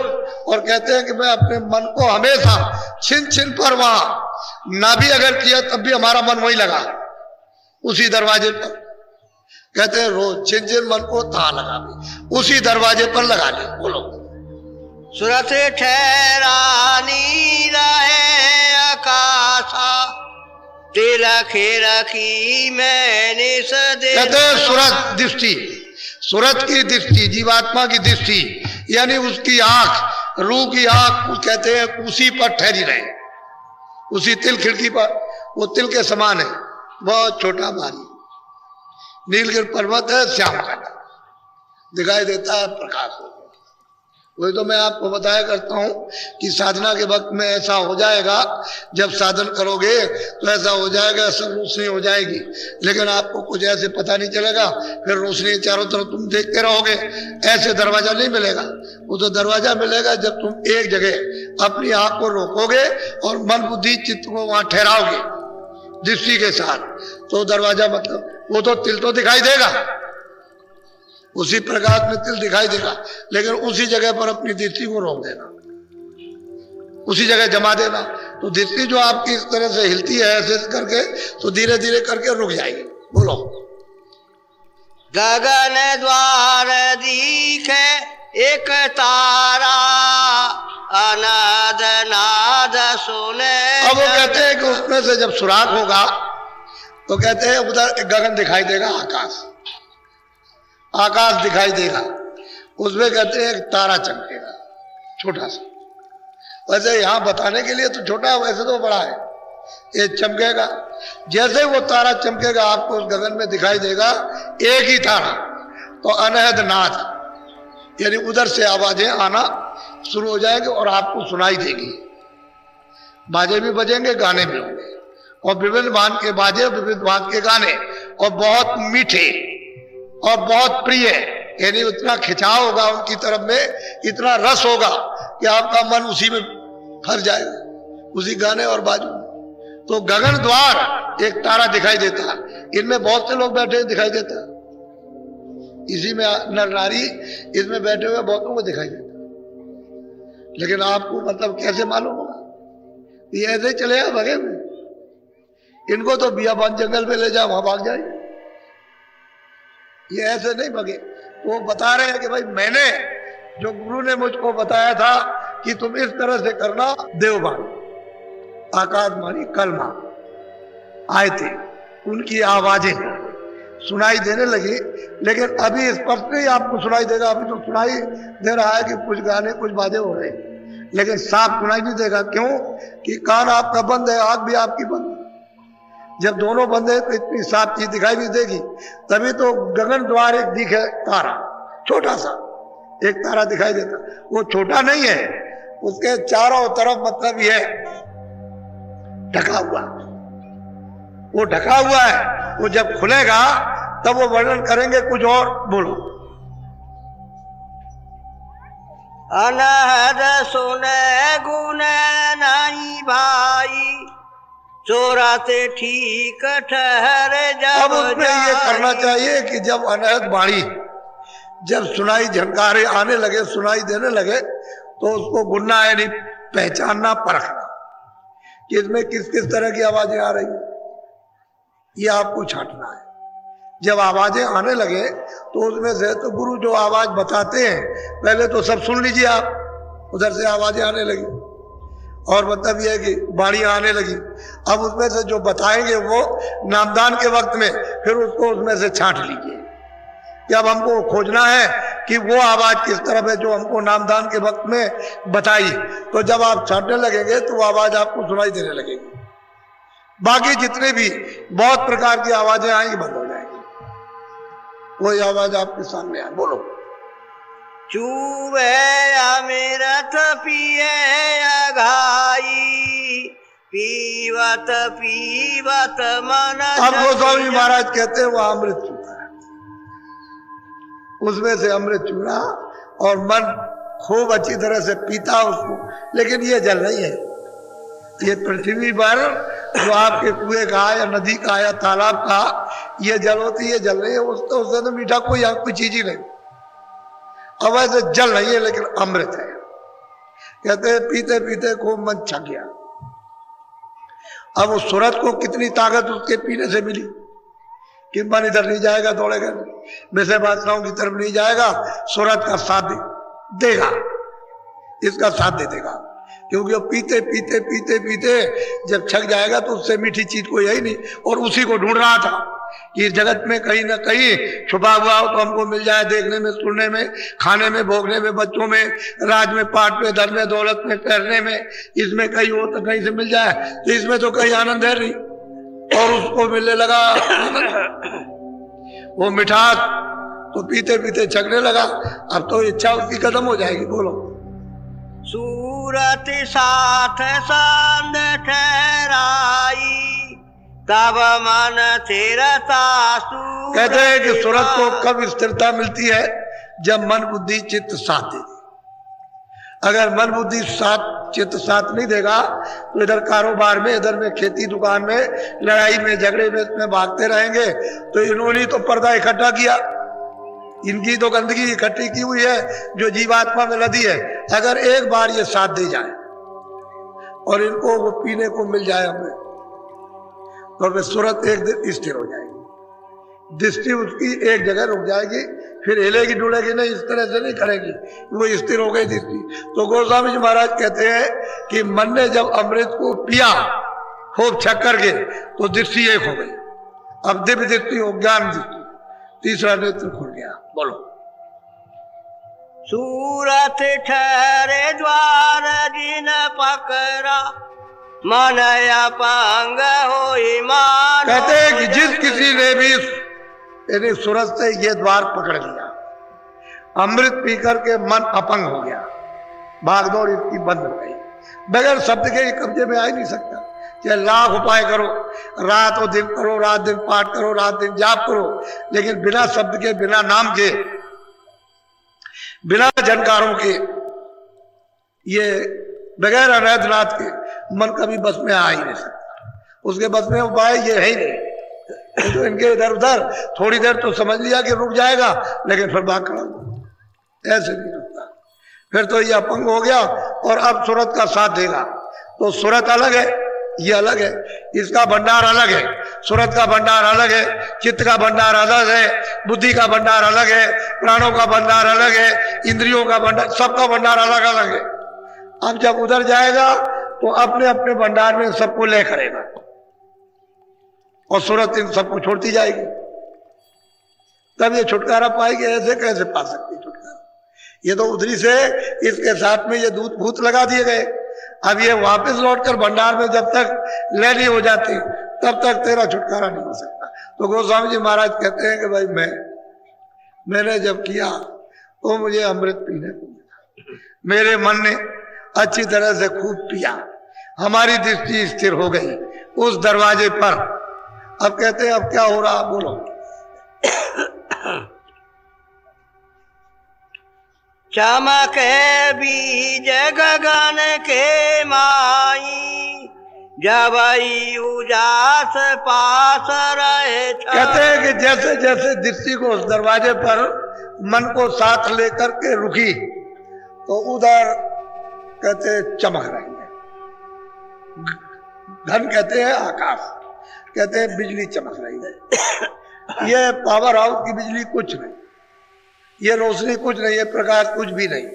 और कहते हैं कि मैं अपने मन को हमेशा छिन पर वहां ना भी अगर किया तब भी हमारा मन वही लगा, उसी दरवाजे पर। कहते हैं रोज छिन मन को था लगा भी उसी दरवाजे पर लगा ले। बोलो। सुरत ठहरानी रहे आकाशा, तिलक रखी मैंने सदे। कहते हैं सूरत दृष्टि, सूरत की दृष्टि, जीवात्मा की दृष्टि, यानी उसकी आंख, रूह की आंख, कहते हैं उसी पर ठहरी रहे, उसी तिल खिड़की पर। वो तिल के समान है, बहुत छोटा भारी। नीलगिर पर्वत है, श्याम का दिखाई देता है, प्रकाश हो। वही तो मैं आपको बताया करता हूं कि साधना के वक्त में ऐसा हो जाएगा, जब साधन करोगे तो ऐसा हो जाएगा, सब रोशनी हो जाएगी, लेकिन आपको कुछ ऐसे पता नहीं चलेगा। फिर रोशनी चारों तरफ तुम देखते रहोगे, ऐसे दरवाजा नहीं मिलेगा। वो तो दरवाजा मिलेगा जब तुम एक जगह अपनी आंख को रोकोगे और मन बुद्धि चित्त को वहां ठहराओगे दृष्टि के साथ, तो दरवाजा मतलब वो तो तिल तो दिखाई देगा, उसी प्रकाश में तिल दिखाई देगा, लेकिन उसी जगह पर अपनी दृष्टि को रोक देना, उसी जगह जमा देना। तो दृष्टि जो आपकी इस तरह से हिलती है ऐसे करके, तो धीरे धीरे करके रुक जाएगी। बोलो। गगन द्वार दिखे एक तारा, अनाद नाद सुने। अब वो कहते हैं कि उसमें से जब सुराग होगा तो कहते हैं उधर गगन दिखाई देगा, आकाश दिखाई देगा, उसमें कहते हैं एक तारा चमकेगा छोटा सा। वैसे यहां बताने के लिए तो छोटा है, वैसे तो बड़ा है। ये चमकेगा, जैसे वो तारा चमकेगा आपको उस गगन में दिखाई देगा एक ही तारा, तो अनहद नाद, यानी उधर से आवाजें आना शुरू हो जाएंगे और आपको सुनाई देगी। बाजे भी बजेंगे, गाने भी होंगे, और विभिन्न भांत के बाजे, विभिन्न भांत के गाने, और बहुत मीठे और बहुत प्रिय, यानी उतना खिंचाव होगा उनकी तरफ में, इतना रस होगा कि आपका मन उसी में भर जाएगा, उसी गाने और बाजू। तो गगन द्वार एक तारा दिखाई देता है, इनमें बहुत से लोग बैठे दिखाई देता है, इसी में नर नारी इसमें बैठे हुए बहुतों को दिखाई देता है। लेकिन आपको मतलब कैसे मालूम होगा? ये ऐसे ही चले जाए भगे में, इनको तो बियाबान जंगल में ले जाओ, वहां भाग जाए, ये ऐसे नहीं भगे। वो बता रहे हैं कि भाई मैंने, जो गुरु ने मुझको बताया था कि तुम इस तरह से करना, देवबान आकाशवाणी कलमा आए थे, उनकी आवाजें सुनाई देने लगी। लेकिन अभी स्पष्ट नहीं आपको सुनाई देगा, अभी तो सुनाई दे रहा है कि कुछ गाने कुछ बाजे हो रहे हैं, लेकिन साफ सुनाई नहीं देगा। क्यों? कि कान आपका बंद है, आंख भी आपकी बंद है। जब दोनों बंद है तो इतनी साफ चीज दिखाई नहीं देगी। तभी तो गगन द्वार एक दिखे तारा, छोटा सा एक तारा दिखाई देता, वो छोटा नहीं है, उसके चारों तरफ मतलब ये ढका हुआ, वो ढका हुआ है। वो जब खुलेगा तब वो वर्णन करेंगे कुछ और। बोलो। अनहद सुने गुण नहीं भाई, चोराते ठीक ठहरे जब। अब उसमें ये करना चाहिए कि जब अनहद वाणी जब सुनाई झंकारे आने लगे, सुनाई देने लगे, तो उसको गुनना यानी पहचानना, परखना कि इसमें किस किस तरह की आवाजें आ रही हैं, ये आपको छांटना है। जब आवाजें आने लगे तो उसमें से तो गुरु जो आवाज बताते हैं, पहले तो सब सुन लीजिए आप, उधर से आवाजें आने लगी और मतलब यह है कि बाणियां आने लगी। अब उसमें से जो बताएंगे वो नामदान के वक्त में, फिर उसको उसमें से छांट लीजिए कि अब हमको खोजना है कि वो आवाज किस तरफ है जो हमको नामदान के वक्त में बताई। तो जब आप छांटने लगेंगे तो वो आवाज आपको सुनाई देने लगेगी। बाकी जितने भी बहुत प्रकार की आवाजें आएंगी बंद हो जाएंगी, कोई आवाज आपके सामने आए। बोलो। चूवे अमृत पिए घाई, पीवत पीवत मन। अब गोस्वामी महाराज कहते हैं वो अमृत चूका है, उसमें से अमृत चूरा और मन खूब अच्छी तरह से पीता उसको। लेकिन ये जल नहीं है, ये पृथ्वी पर जो आपके कुएं का या नदी का या तालाब का ये जल होती है, जल नहीं है। उससे तो मीठा कोई चीज ही नहीं। अब ऐसे जल नहीं है लेकिन अमृत है। कहते हैं पीते पीते खूब मन छक गया। अब उस सूरत को कितनी ताकत उसके पीने से मिली कि मन इधर नहीं जाएगा, दौड़ेगा, वैसे बादशाहों की तरफ नहीं जाएगा, सूरत का साथ देगा, इसका साथ दे देगा। क्योंकि वो पीते पीते पीते पीते जब छक जाएगा तो उससे मीठी चीज कोई है ही नहीं। और उसी को ढूंढ रहा था कि जगत में कहीं ना कहीं छुपा हुआ हो तो हमको मिल जाए, देखने में, सुनने में, खाने में, भोगने में, बच्चों में, राज में, पाठ में, धन में, दौलत में, ठहरने में, इसमें कहीं हो तो कहीं से मिल जाए। तो इसमें तो कहीं आनंद है नहीं, और उसको मिलने लगा वो मिठास, तो पीते पीते छकने लगा। अब तो इच्छा उसकी खत्म हो जाएगी। बोलो। सूरत साथ सांद ठहराई, तब मन स्थिरता। कहते हैं कि सूरत को कब स्थिरता मिलती है? जब मन बुद्धि चित्त साथ दे। अगर मन बुद्धि साथ चित्त साथ नहीं देगा तो इधर कारोबार में, इधर में खेती दुकान में, लड़ाई में, झगड़े में, इसमें भागते रहेंगे। तो इन्होंने तो पर्दा इकट्ठा किया, इनकी तो गंदगी इकट्ठी की हुई है जो जीवात्मा में लदी है। अगर एक बार ये साथ दे जाए और इनको वो पीने को मिल जाए हमें, तो फिर सूरत एक दिन स्थिर हो जाएगी, दृष्टि उसकी एक जगह रुक जाएगी, फिर हिलेगी डुलेगी नहीं, इस तरह से नहीं करेगी, वो स्थिर हो गई दृष्टि। तो गोस्वामी जी महाराज कहते हैं कि मन ने जब अमृत को पिया खूब छक करके तो दृष्टि एक हो गई। अब दिव्य दृष्टि हो, ज्ञान दृष्टि, तीसरा नेत्र खुल गया। बोलो। सूरत ठहरे द्वार जिन पकड़ा, मन अपंग होई मान। कहते हैं कि जिस किसी ने भी यानी सूरत से ये द्वार पकड़ लिया, अमृत पी करके मन अपंग हो गया, भागदौड़ इसकी बंद हो गई। बगैर शब्द के ये कब्जे में आ ही नहीं सकता। चाहे लाख उपाय करो, रात और दिन करो, रात दिन पाठ करो, रात दिन जाप करो, लेकिन बिना शब्द के, बिना नाम के, बिना झनकारों के, ये बगैर अनैधनाथ के मन कभी बस में आ ही नहीं सकता। उसके बस में उपाय ये है ही नहीं। तो इनके इधर उधर थोड़ी देर तो समझ लिया कि रुक जाएगा, लेकिन फिर भाग खड़ा हुआ, ऐसे नहीं रुकता। फिर तो ये अपंग हो गया और अब सूरत का साथ देगा। तो सूरत अलग है, ये अलग है, इसका भंडार अलग है, सूरत का भंडार अलग है, चित्त का भंडार अलग है, बुद्धि का भंडार अलग है, प्राणों का भंडार अलग है, इंद्रियों का भंडार, सबका भंडार अलग अलग है। अब जब उधर जाएगा तो अपने अपने भंडार में सबको ले करेगा और सूरत इन सबको छोड़ती जाएगी, तब ये छुटकारा पाएगी। ऐसे कैसे पा सकती छुटकारा? ये तो उधरी से इसके साथ में ये दूध भूत लगा दिए गए। अब ये वापस लौटकर भंडार में जब तक ले नहीं हो जाती तब तक तेरा छुटकारा नहीं हो सकता। तो गोस्वामी जी महाराज कहते हैं कि भाई मैंने जब किया तो मुझे अमृत पीने को मिला, मेरे मन ने अच्छी तरह से खूब पिया, हमारी दृष्टि स्थिर हो गई उस दरवाजे पर। अब कहते हैं अब क्या हो रहा, बोलो। चमके बीज गगन के माई, जब उजास पास रहे। कहते हैं कि जैसे जैसे दृष्टि को उस दरवाजे पर मन को साथ लेकर के रुकी तो उधर कहते चमक रही है। घन कहते हैं आकाश, कहते हैं बिजली चमक रही है। ये पावर हाउस की बिजली कुछ नहीं, ये रोशनी कुछ नहीं है, प्रकाश कुछ भी नहीं,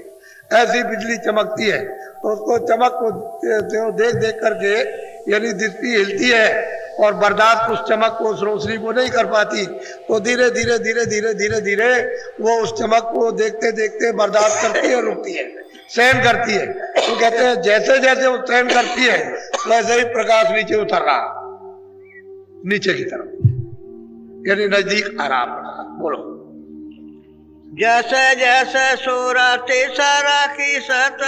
ऐसी बिजली चमकती है। तो उसको चमक को देख देख करके यानी दृष्टि हिलती है और बर्दाश्त उस चमक को, उस रोशनी को नहीं कर पाती। तो धीरे धीरे धीरे धीरे धीरे धीरे वो उस चमक को देखते देखते बर्दाश्त करती है, रुकती है, सहन करती है। तो कहते हैं जैसे जैसे वो सहन करती है वैसे ही प्रकाश नीचे उतर रहा, नीचे की तरफ, यानी नजदीक आराम रहा। बोलो। जैसे जैसे सूरत सरखी सत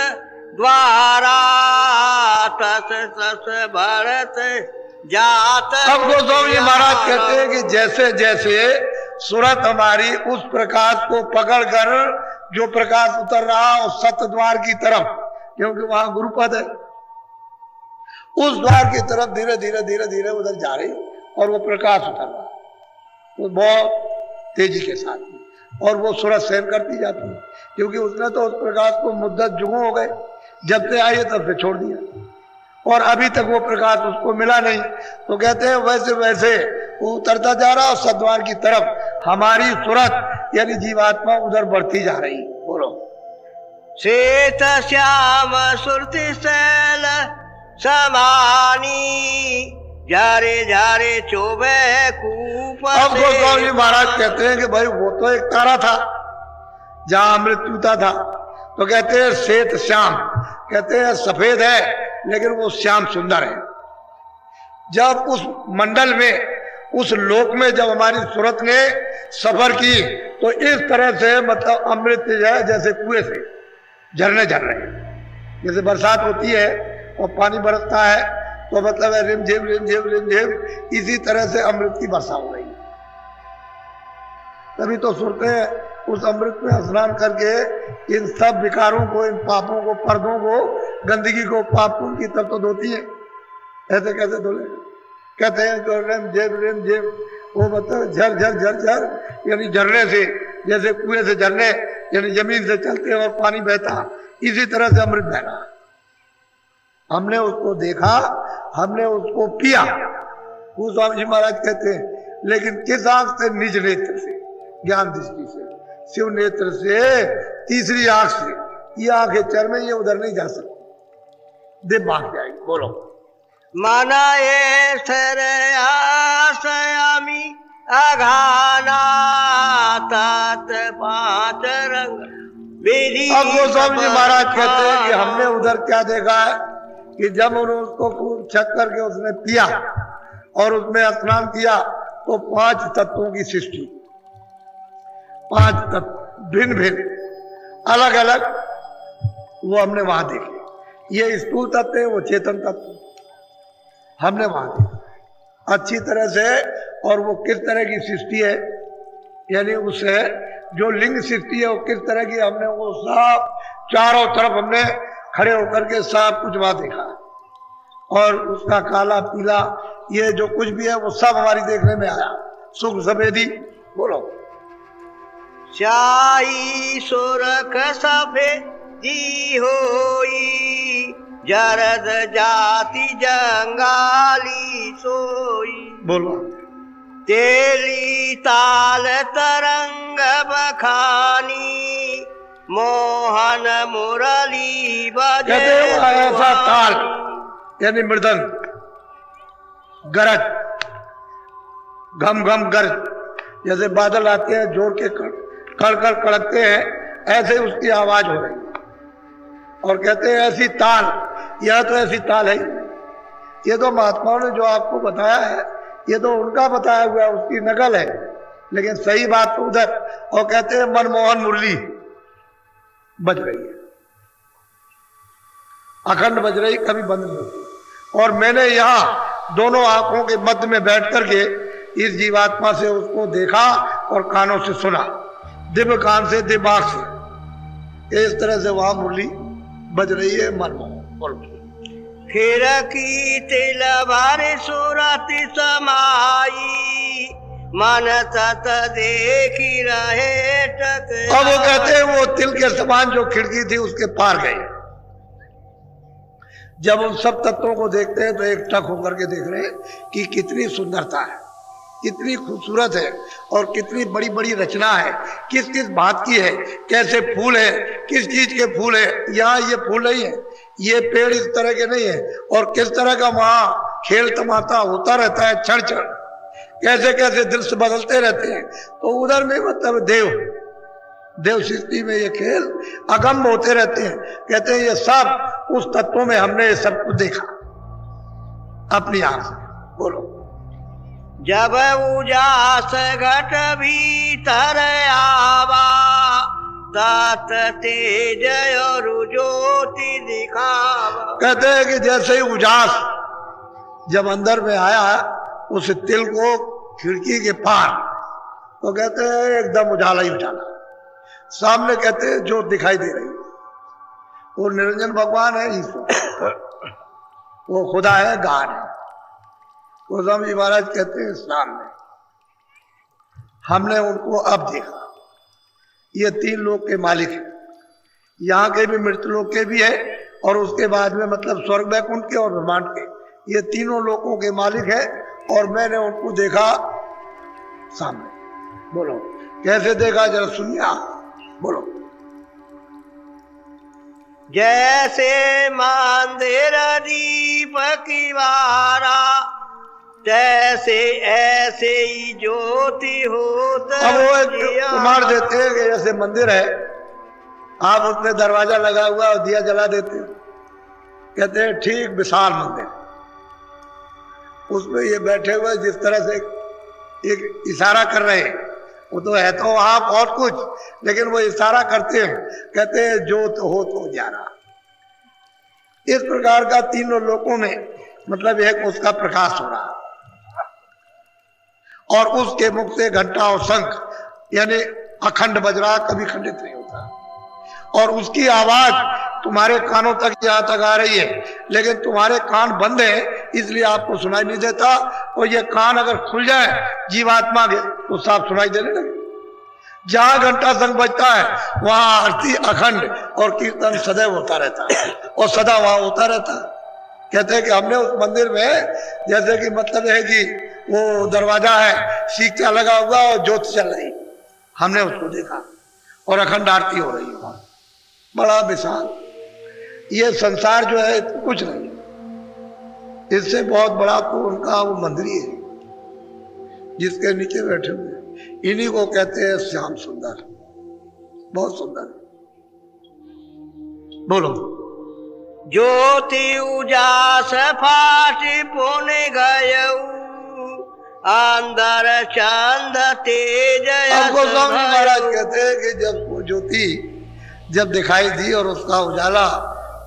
द्वारा, तस तस भरत जात। अब गोस्वामी जी महाराज कहते हैं कि जैसे जैसे सूरत हमारी उस प्रकाश को पकड़कर जो प्रकाश उतर रहा उस सत द्वार की तरफ, क्योंकि वहां गुरुपद है, उस द्वार की तरफ धीरे धीरे धीरे धीरे उधर जा रही और वो प्रकाश उतर रहा तो बहुत तेजी के साथ में, और वो सूरत सहन करती जाती है, क्योंकि उसने तो उस प्रकाश को मुद्दत जुगों हो गए, जब से आई तब से छोड़ दिया और अभी तक वो प्रकाश उसको मिला नहीं। तो कहते हैं वैसे वैसे वो उतरता जा रहा और सद्वार की तरफ हमारी सूरत यानी जीवात्मा उधर बढ़ती जा रही। बोलो। श्वेत श्याम सुरति शैल समानी, जारे जारे चोबे कूप। अब गोस्वामी जी महाराज कहते हैं कि भाई वो तो एक तारा था जहां अमृत पीता था, तो कहते हैं श्वेत श्याम, कहते हैं सफेद है लेकिन वो श्याम सुंदर है। जब उस मंडल में, उस लोक में जब हमारी सूरत ने सफर की तो इस तरह से मतलब अमृत है जैसे कुएं से झरने झर रहे हैं। जैसे बरसात होती है और पानी बरसता है तो मतलब है रिमझिम रिमझिम रिमझिम, इसी तरह से अमृत की वर्षा हो रही है। तभी तो सूरतें उस अमृत में स्नान करके इन सब विकारों को, इन पापों को, पर्दों को, गंदगी को, पापों की तब तो धोती है। ऐसे कैसे धो लेगा? कहते हैं तो रिम झिम वो मतलब झर झर झर झर यानी झरने से, जैसे कुएं से झरने यानी जमीन से चलते और पानी बहता, इसी तरह से अमृत बह रहा। हमने उसको देखा, हमने उसको पिया। गोस्वामी जी महाराज कहते हैं लेकिन किस आंख से? निज नेत्र से, ज्ञान दृष्टि से, शिव नेत्र से, तीसरी आंख से। ये आंखें चर में, ये उधर नहीं जा सकती, दिव्य आंख जाएगी। बोलो। मना ये आसयामी अघाना तात पांच रंग। अब गोस्वामी जी महाराज कहते हैं कि हमने उधर क्या देखा है कि जब उन्होंने उसको खूब छक करके उसने पिया और उसमें स्नान किया तो 5 तत्वों की सृष्टि, 5 तत्व भिन्न भिन्न अलग अलग वो हमने वहां देखे। ये स्थूल तत्व है, वो चेतन तत्व हमने वहां देखा अच्छी तरह से। और वो किस तरह की सृष्टि है, यानी उसे जो लिंग सृष्टि है वो किस तरह की, हमने वो सब चारों तरफ हमने खड़े होकर के सब कुछ वहां देखा। और उसका काला पीला ये जो कुछ भी है वो सब हमारी देखने में आया। सुख सफेदी बोलो। शाही सुरख सफेदी होई, जरद जाति जंगाली सोई। बोलो। तेली ताल तरंग बखानी, मोहन मुरली बजे। ऐसा ताल यानी मृदंग, गरज, घम घम गरज, जैसे बादल आते हैं जोर के कड़ कड़ कड़कते हैं, ऐसे उसकी आवाज हो रही है। और कहते हैं ऐसी ताल, यह तो ऐसी ताल है। ये तो महात्माओं ने जो आपको बताया है ये तो उनका बताया हुआ उसकी नकल है, लेकिन सही बात तो उधर। और कहते हैं मनमोहन मुरली बज रही है, अखंड बज रही, कभी बंद नहीं होती। और मैंने यहाँ दोनों आंखों के मध्य में बैठ करके इस जीवात्मा से उसको देखा और कानों से सुना, दिव्य कान से, दिमाग से। इस तरह से वहां मुरली बज रही है मनमोहन। फिर की तिल भर सुरति समाई, मन तत देखी रहे टक। अब वो कहते हैं वो तिल के समान जो खिड़की थी उसके पार गए। जब उन सब तत्वों को देखते हैं तो एक टक होकर के देख रहे हैं कि कितनी सुंदरता है, कितनी खूबसूरत है और कितनी बड़ी बड़ी रचना है, किस किस बात की है, कैसे फूल है, किस चीज के फूल है। यहाँ ये फूल नहीं है, ये पेड़ इस तरह के नहीं है। और किस तरह का वहां खेल तमाशा होता रहता है, क्षण क्षण कैसे कैसे दृश्य बदलते रहते हैं। तो उधर में मतलब देव सृष्टि में ये खेल अगम होते रहते हैं। कहते हैं ये सब उस तत्वों में हमने ये सब कुछ देखा अपनी आंख से। बोलो। जब उजास घट भीतर आवा, तात तेज और ज्योति दिखावा। कहते हैं कि जैसे ही उजास जब अंदर में आया उस तिल को खिड़की के पार, तो कहते हैं एकदम उजाला ही उजाला। सामने कहते हैं जो दिखाई दे रही है वो निरंजन भगवान है, ईश्वर, वो खुदा है, गान है। गोस्वामी जी महाराज कहते हैं सामने हमने उनको अब देखा। ये तीन लोक के मालिक हैं, यहाँ के भी, मृत्यु लोक के भी है, और उसके बाद में मतलब स्वर्ग वैकुंठ के और ब्रह्मांड के, ये तीनों लोकों के मालिक है। और मैंने उनको देखा सामने। बोलो कैसे देखा, जरा सुनिए आप। बोलो। जैसे मंदिर दीप की बारा, तैसे ऐसे ही ज्योति होत। अब वो एक कुमार देते हैं कि जैसे मंदिर है, आप उसमें दरवाजा लगा हुआ और दिया जला देते हैं। कहते हैं ठीक विशाल मंदिर, उसमें ये बैठे हुए जिस तरह से एक इशारा कर रहे हैं, वो तो है तो आप और कुछ, लेकिन वो इशारा करते हैं। कहते हैं जो तो हो तो जा रहा। इस प्रकार का तीनों लोकों में मतलब एक उसका प्रकाश हो रहा, और उसके मुख से घंटा और शंख यानी अखंड बज रहा, कभी खंडित नहीं होता। और उसकी आवाज तुम्हारे कानों तक यहाँ तक आ रही है, लेकिन तुम्हारे कान बंद है इसलिए आपको सुनाई नहीं देता। और ये कान अगर खुल जाए जीवात्मा के तो साफ सुनाई देने लगे। जहां घंटा शंख बजता है वहां आरती अखंड और कीर्तन सदैव होता रहता है, और सदा वहां होता रहता है। कहते हैं कि हमने उस मंदिर में जैसे कि मतलब है कि वो दरवाजा है, सीखा लगा हुआ और ज्योत चल रही, हमने उसको देखा और अखंड आरती हो रही है। बड़ा विशाल ये संसार जो है कुछ नहीं, इससे बहुत बड़ा तो उनका वो मंदिर ही है जिसके नीचे बैठे हुए। इन्हीं को कहते हैं श्याम सुंदर, बहुत सुंदर। बोलो। ज्योति उजास फाटी पुन गयऊ, अंदर चंद तेज। अब गोस्वामी महाराज कहते हैं कि जब वो ज्योति जब दिखाई दी और उसका उजाला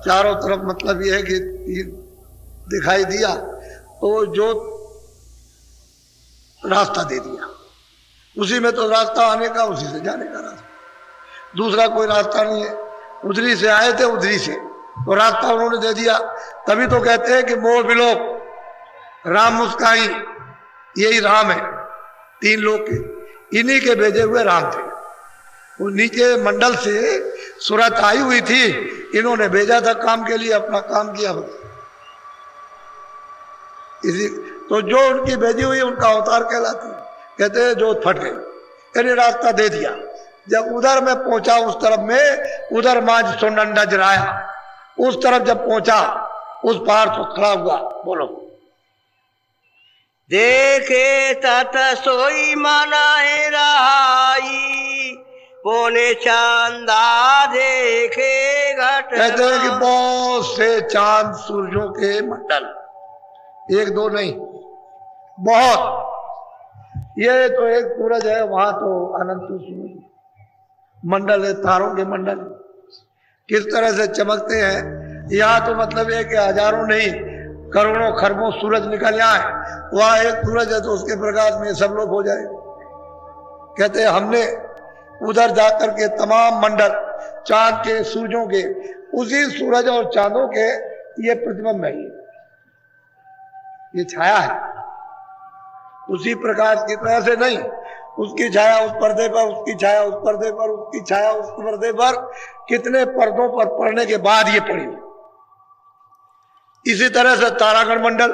चारों तरफ, मतलब यह है कि दिखाई दिया, तो जो रास्ता दे दिया, उसी में तो रास्ता आने का, उसी से जाने का रास्ता, दूसरा कोई रास्ता नहीं है। उधरी से आए थे, उधरी से तो रास्ता उन्होंने दे दिया। तभी तो कहते हैं कि मोर बिलोक राम मुस्काई, यही राम है, 3 लोग के, इन्हीं के भेजे हुए राम थे। वो नीचे मंडल से सूरत आई हुई थी, इन्होंने भेजा था काम के लिए, अपना काम किया बस। इसी तो जो उनकी भेजी हुई उनका अवतार कहलाती है। कहते हैं जो फट गए, यानी रास्ता दे दिया। जब उधर मैं पहुंचा, उस तरफ में, उधर मांझ सोनंडा जराया, उस तरफ जब पहुंचा, उस पार तो खड़ा हुआ। बोलो। देखे तत सोई मनाए रहाई, पौने चांदा देखे घट। कहते हैं कि बहुत से चांद सूरजों के मंडल, 1-2 नहीं, बहुत। ये तो एक सूरज है, वहां तो अनंत सूरज मंडल है, तारों के मंडल किस तरह से चमकते हैं। यहाँ तो मतलब है कि हजारों नहीं, करोड़ों खरबों सूरज निकल जाए, वहां एक सूरज है तो उसके प्रकाश में सब लोग हो जाए। कहते हैं हमने उधर जाकर के तमाम मंडल, चांद के, सूरजों के, उसी सूरज और चांदों के ये प्रतिबिंब है, ये छाया है, उसी प्रकाश की तरह से नहीं। उसकी छाया उस पर्दे पर, उसकी छाया उस पर्दे पर, उसकी छाया उस पर्दे पर, कितने पर्दों पर पड़ने के बाद ये पड़ी। इसी तरह से तारागण मंडल,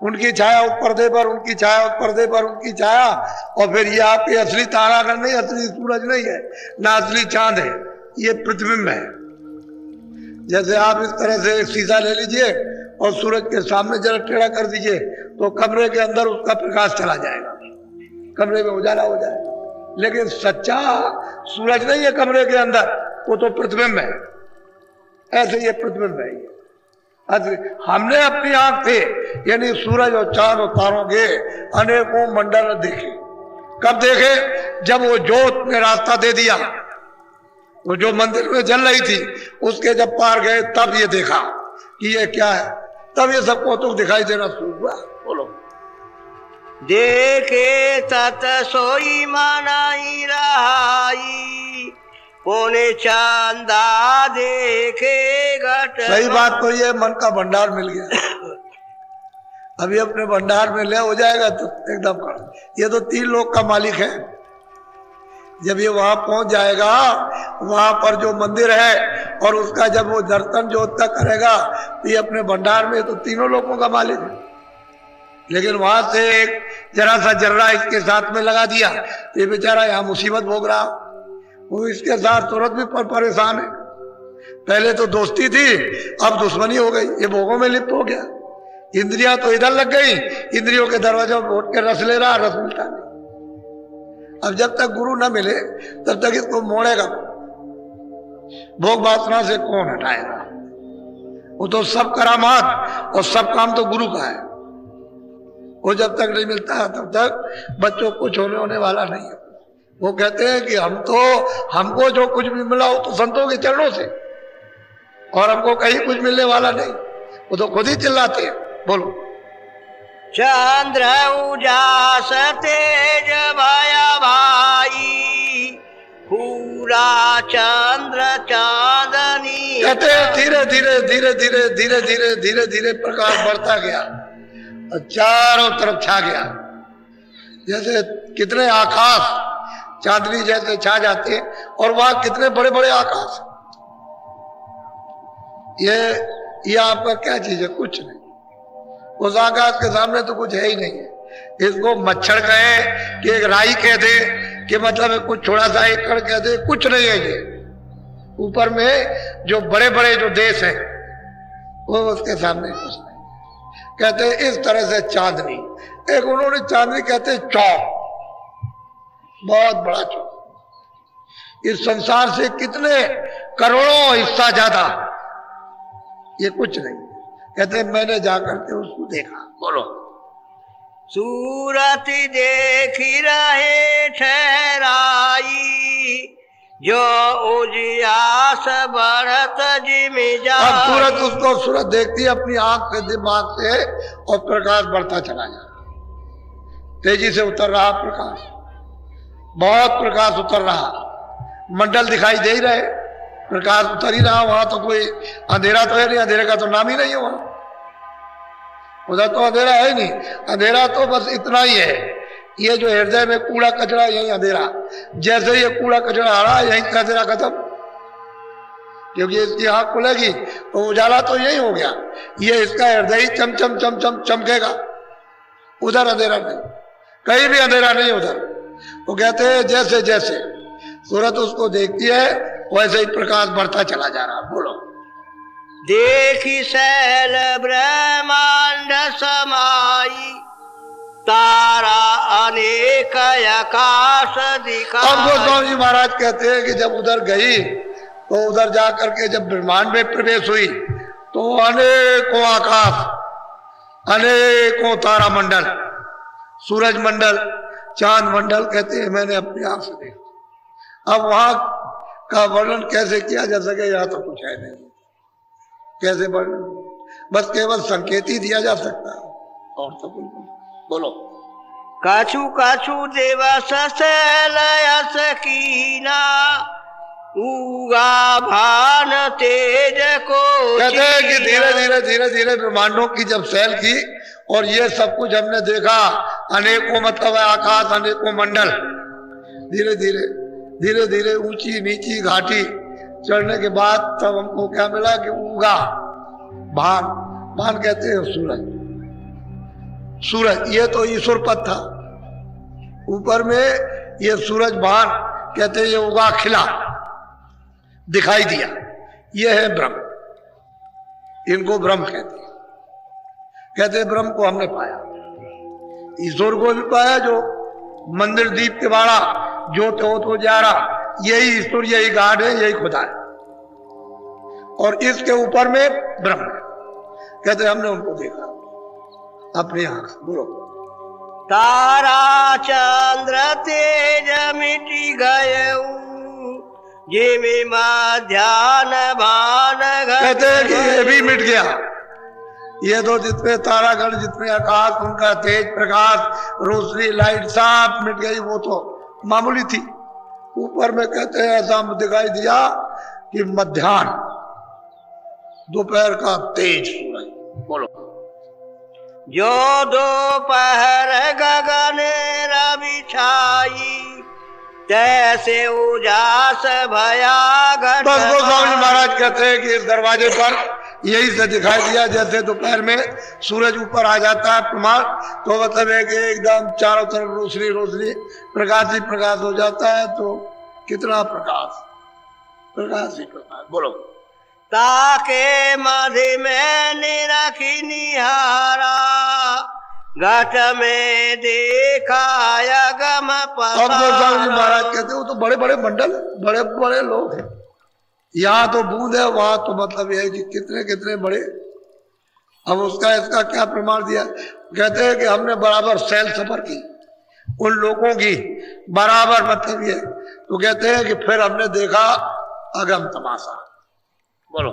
उनकी छाया उस पर्दे पर, उनकी छाया उस पर्दे पर, उनकी छाया, और फिर ये आपके असली तारागण नहीं, असली सूरज नहीं है, ना असली चांद है, ये प्रतिबिंब है। जैसे आप इस तरह से एक शीशा ले लीजिए और सूरज के सामने जरा टेढ़ा कर दीजिए, तो कमरे के अंदर उसका प्रकाश चला जाएगा, कमरे में उजाला हो जाएगा। लेकिन सच्चा सूरज नहीं है कमरे के अंदर, वो तो प्रतिबिंब है। ऐसे ये प्रतिबिंब है। हमने अपनी आंख से, यानी सूरज और चांद और तारों के अनेकों मंडल देखे। कब देखे? जब वो जोत ने रास्ता दे दिया, वो जो मंदिर में जल रही थी, उसके जब पार गए, तब ये देखा कि ये क्या है। तब ये सबको तो दिखाई देना शुरू हुआ। बोलो। देखे तत सोई मनाई रहाई, पौने चांदा देखे घट। सही बात तो ये मन का भंडार मिल गया। अभी अपने भंडार में ले हो जाएगा तो एकदम कर। ये तो 3 लोग का मालिक है। जब ये वहां पहुंच जाएगा, वहां पर जो मंदिर है, और उसका जब वो दर्शन जो तक करेगा, तो ये अपने भंडार में तो 3 लोगों का मालिक है। लेकिन वहां से एक जरा सा जर्रा इसके साथ में लगा दिया, तो ये बेचारा यहाँ मुसीबत भोग रहा। वो इसके साथ तुरंत भी परेशान है। पहले तो दोस्ती थी, अब दुश्मनी हो गई, ये भोगों में लिप्त हो गया। इंद्रियां तो इधर लग गई, इंद्रियों के दरवाजों पर उठ के रस ले रहा, रस मिलता नहीं। अब जब तक गुरु न मिले तब तक इसको मोड़ेगा, भोग वासना से कौन हटाएगा। वो तो सब करामात और सब काम तो गुरु का है। वो जब तक नहीं मिलता तब तक बच्चों को कुछ होने वाला नहीं है। वो कहते हैं कि हमको जो कुछ भी मिला हो तो संतों के चरणों से, और हमको कहीं कुछ मिलने वाला नहीं। वो तो खुद ही चिल्लाते हैं। बोलो। चंद्र उजास तेज भया भाई, पूरा चंद्र चांदनी। कहते हैं धीरे धीरे धीरे धीरे धीरे धीरे धीरे धीरे प्रकाश बढ़ता गया और चारों तरफ छा गया। जैसे कितने आकाश चांदनी जैसे छा जाते हैं, और वहां कितने बड़े बड़े आकाश। ये आपका क्या चीज है? कुछ नहीं। उस आकाश के सामने तो कुछ है ही नहीं है। इसको मच्छर कहे कि एक राई कह दे, कि मतलब कुछ थोड़ा सा एक कण कह दे, कुछ नहीं है ये। ऊपर में जो बड़े बड़े जो देश हैं, वो उसके सामने कुछ नहीं। कहते हैं इस तरह से चांदनी, एक उन्होंने चांदनी कहते हैं चौक, बहुत बड़ा चौक। इस संसार से कितने करोड़ों हिस्सा ज्यादा, ये कुछ नहीं। कहते हैं मैंने जाकर के उसको देखा। बोलो। सूरत देखी रहे ठहराई, जो उजियास बढ़त जिमि अब जाई। सूरज उसको सूरज देखती है अपनी आंख से, दिमाग से, और प्रकाश बढ़ता चला जा रहा, तेजी से उतर रहा प्रकाश, बहुत प्रकाश उतर रहा, मंडल दिखाई दे ही रहे, प्रकाश उतर ही रहा, वहां तो कोई अंधेरा तो है नहीं, अंधेरे का तो नाम ही नहीं है वहां, उधर तो अंधेरा है ही नहीं, अंधेरा तो बस इतना ही है, ये जो हृदय में कूड़ा कचरा यही अंधेरा, जैसे ये कूड़ा कचरा हरा यही अंधेरा खत्म, क्योंकि इसकी आंख खुलेगी तो उजाला तो यही हो गया, ये इसका हृदय ही चम चम चम चम चमकेगा, उधर अंधेरा नहीं, कहीं भी अंधेरा नहीं उधर। वो कहते हैं जैसे जैसे सूरत उसको देखती है वैसे ही प्रकाश बढ़ता चला जा रहा। बोलो। देखी शैल ब्रह्मांड समाई, तारा अनेक आकाश दिखाई। अब गोस्वामी जी महाराज कहते हैं कि जब उधर गई तो उधर जा करके जब ब्रह्मांड में प्रवेश हुई तो अनेकों आकाश, अनेकों तारा मंडल, सूरज मंडल, चांद मंडल, कहते हैं मैंने अपनी आंख से देखा। अब वहां का वर्णन कैसे किया जा सके, यहाँ तो कुछ है नहीं, कैसे वर्णन, बस केवल संकेत ही दिया जा सकता है, और तो कुछ नहीं। बोलो। कछु कछु दिवस शैलयस कीना, उगा भान तेज को। कहते हैं कि धीरे धीरे धीरे धीरे ब्रह्मांडों की जब सैल की और ये सब कुछ हमने देखा, अनेकों मतलब है आकाश, अनेकों मंडल, धीरे धीरे धीरे धीरे ऊंची नीची घाटी चढ़ने के बाद तब हमको क्या मिला कि उगा भान, भान कहते हैं सूरज, सूरज ये तो ईश्वर पद था, ऊपर में ये सूरज भान कहते हैं, ये उगा खिला दिखाई दिया, ये है ब्रह्म, इनको ब्रह्म कहते हैं। कहते हैं ब्रह्म को हमने पाया, ईश्वर को भी पाया, जो मंदिर दीप के बाड़ा ज्योत हो तो जारा, यही ईश्वर, यही गाड है, यही खुदा है, और इसके ऊपर में ब्रह्म है। कहते हमने उनको देखा अपनी आंख से। बोलो। तारा चंद्र तेज मिटी गए, जिमि ध्यान भान। कहते हैं कि ये भी मिट गया, ये तो जितने तारागण, जितने आकाश, उनका तेज प्रकाश, रोशनी, लाइट सब मिट गई, वो तो मामूली थी। ऊपर में कहते हैं ऐसा दिखाई दिया कि मध्याह्न, दोपहर का तेज सूरज। बोलो। जो दोपहर गगन रवि छाई, तैसे उजास भया घट। बस गोस्वामी महाराज कहते हैं कि इस दरवाजे पर यही से दिखाई दिया, जैसे दोपहर में सूरज ऊपर आ जाता है प्रमाण, तो मतलब है कि एकदम चारों तरफ रोशनी रोशनी, प्रकाश ही प्रकाश हो जाता है, तो कितना प्रकाश, प्रकाश ही प्रकाश। बोलो। ताके मधि में निरखी निहारा, घट में देखा गम। अब गोस्वामी महाराज कहते वो तो बड़े बड़े मंडल, बड़े बड़े लोग हैं, यहाँ तो बूंद है, वहां तो मतलब यह है कि कितने कितने बड़े। अब उसका इसका क्या प्रमाण दिया, कहते हैं कि हमने बराबर सैल सफर की उन लोगों की, बराबर मतलब ये, तो कहते हैं कि फिर हमने देखा अगम तमाशा। बोलो।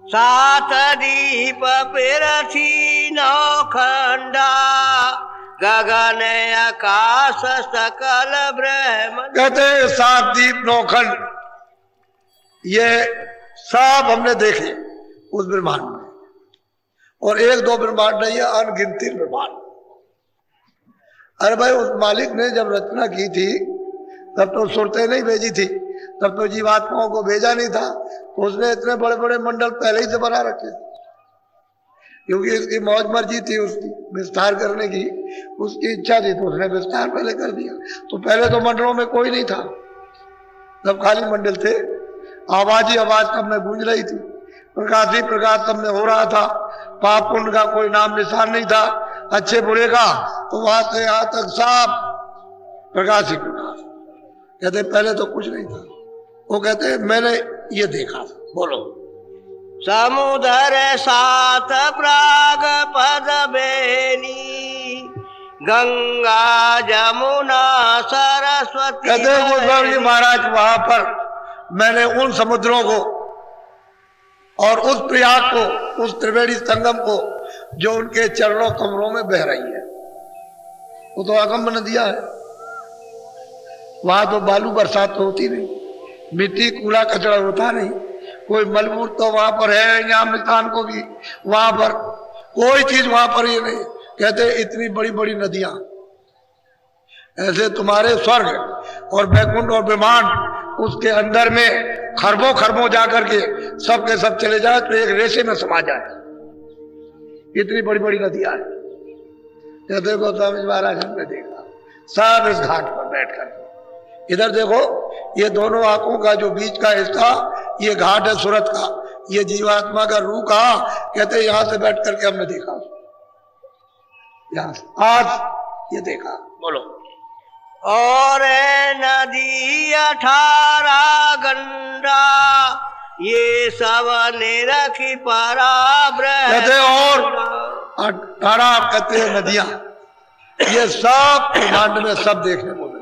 सात दीप पिरथी नौखंडा, गगन आकाश सकल ब्रह्म। कहते हैं सात दीप नौखंड, ये सब हमने देखे उस ब्रह्मांड में, और एक दो ब्रह्मांड नहीं है, अनगिनती ब्रह्मांड। अरे भाई उस मालिक ने जब रचना की थी तब तो सुरतें नहीं भेजी थी, तब तो जीवात्माओं को भेजा नहीं था, तो उसने इतने बड़े बड़े मंडल पहले ही से बना रखे, क्योंकि इसकी मौज मर्जी थी उसकी विस्तार करने की, उसकी इच्छा थी, तो उसने विस्तार पहले कर दिया। तो पहले तो मंडलों में कोई नहीं था, तब खाली मंडल थे, आवाज ही आवाज सब में गूंज रही थी, प्रकाश ही प्रकाश सब में हो रहा था, पाप पुण्य का कोई नाम निशान नहीं था, अच्छे बुरे का, तो वहां से यहां तक सब प्रकाश ही प्रकाश। कहते पहले तो कुछ नहीं था, वो कहते मैंने ये देखा। बोलो। समुद्र सात प्राग पद बेनी, गंगा जमुना सरस्वती। कहते गोस्वामी महाराज वहां पर मैंने उन समुद्रों को और उस प्रयाग को, उस त्रिवेणी संगम को जो उनके चरणों कमरों में बह रही है, वो तो अगम नदियां है। वहां तो बालू बरसात तो होती नहीं, मिट्टी कूड़ा कचरा होता नहीं, कोई मलबूर तो वहां पर है, यहाँ मिल्तान को भी वहां पर कोई चीज वहां पर ये नहीं। कहते इतनी बड़ी बड़ी नदियां, ऐसे तुम्हारे स्वर्ग और बैकुंठ और ब्रह्मांड उसके अंदर में खरबों खरबों जाकर के सब के सब चले जाए तो एक रेशे में समा जाए, इतनी बड़ी बड़ी नदियां हैं। कहते गोस्वामी महाराज हमने देखा सब इस घाट पर बैठ कर। इधर देखो, ये दोनों आंखों का जो बीच का हिस्सा, ये घाट है सूरत का, ये जीवात्मा का रूह कहा। कहते यहां से बैठ करके हमने देखा, यहां से आज ये देखा। बोलो। और नदी 18 गंगा, ये सब निरखी पराब्रह्म। कहते और 18 कहते हैं नदियां, ये सब ब्रह्मांड में सब देखने को मिला।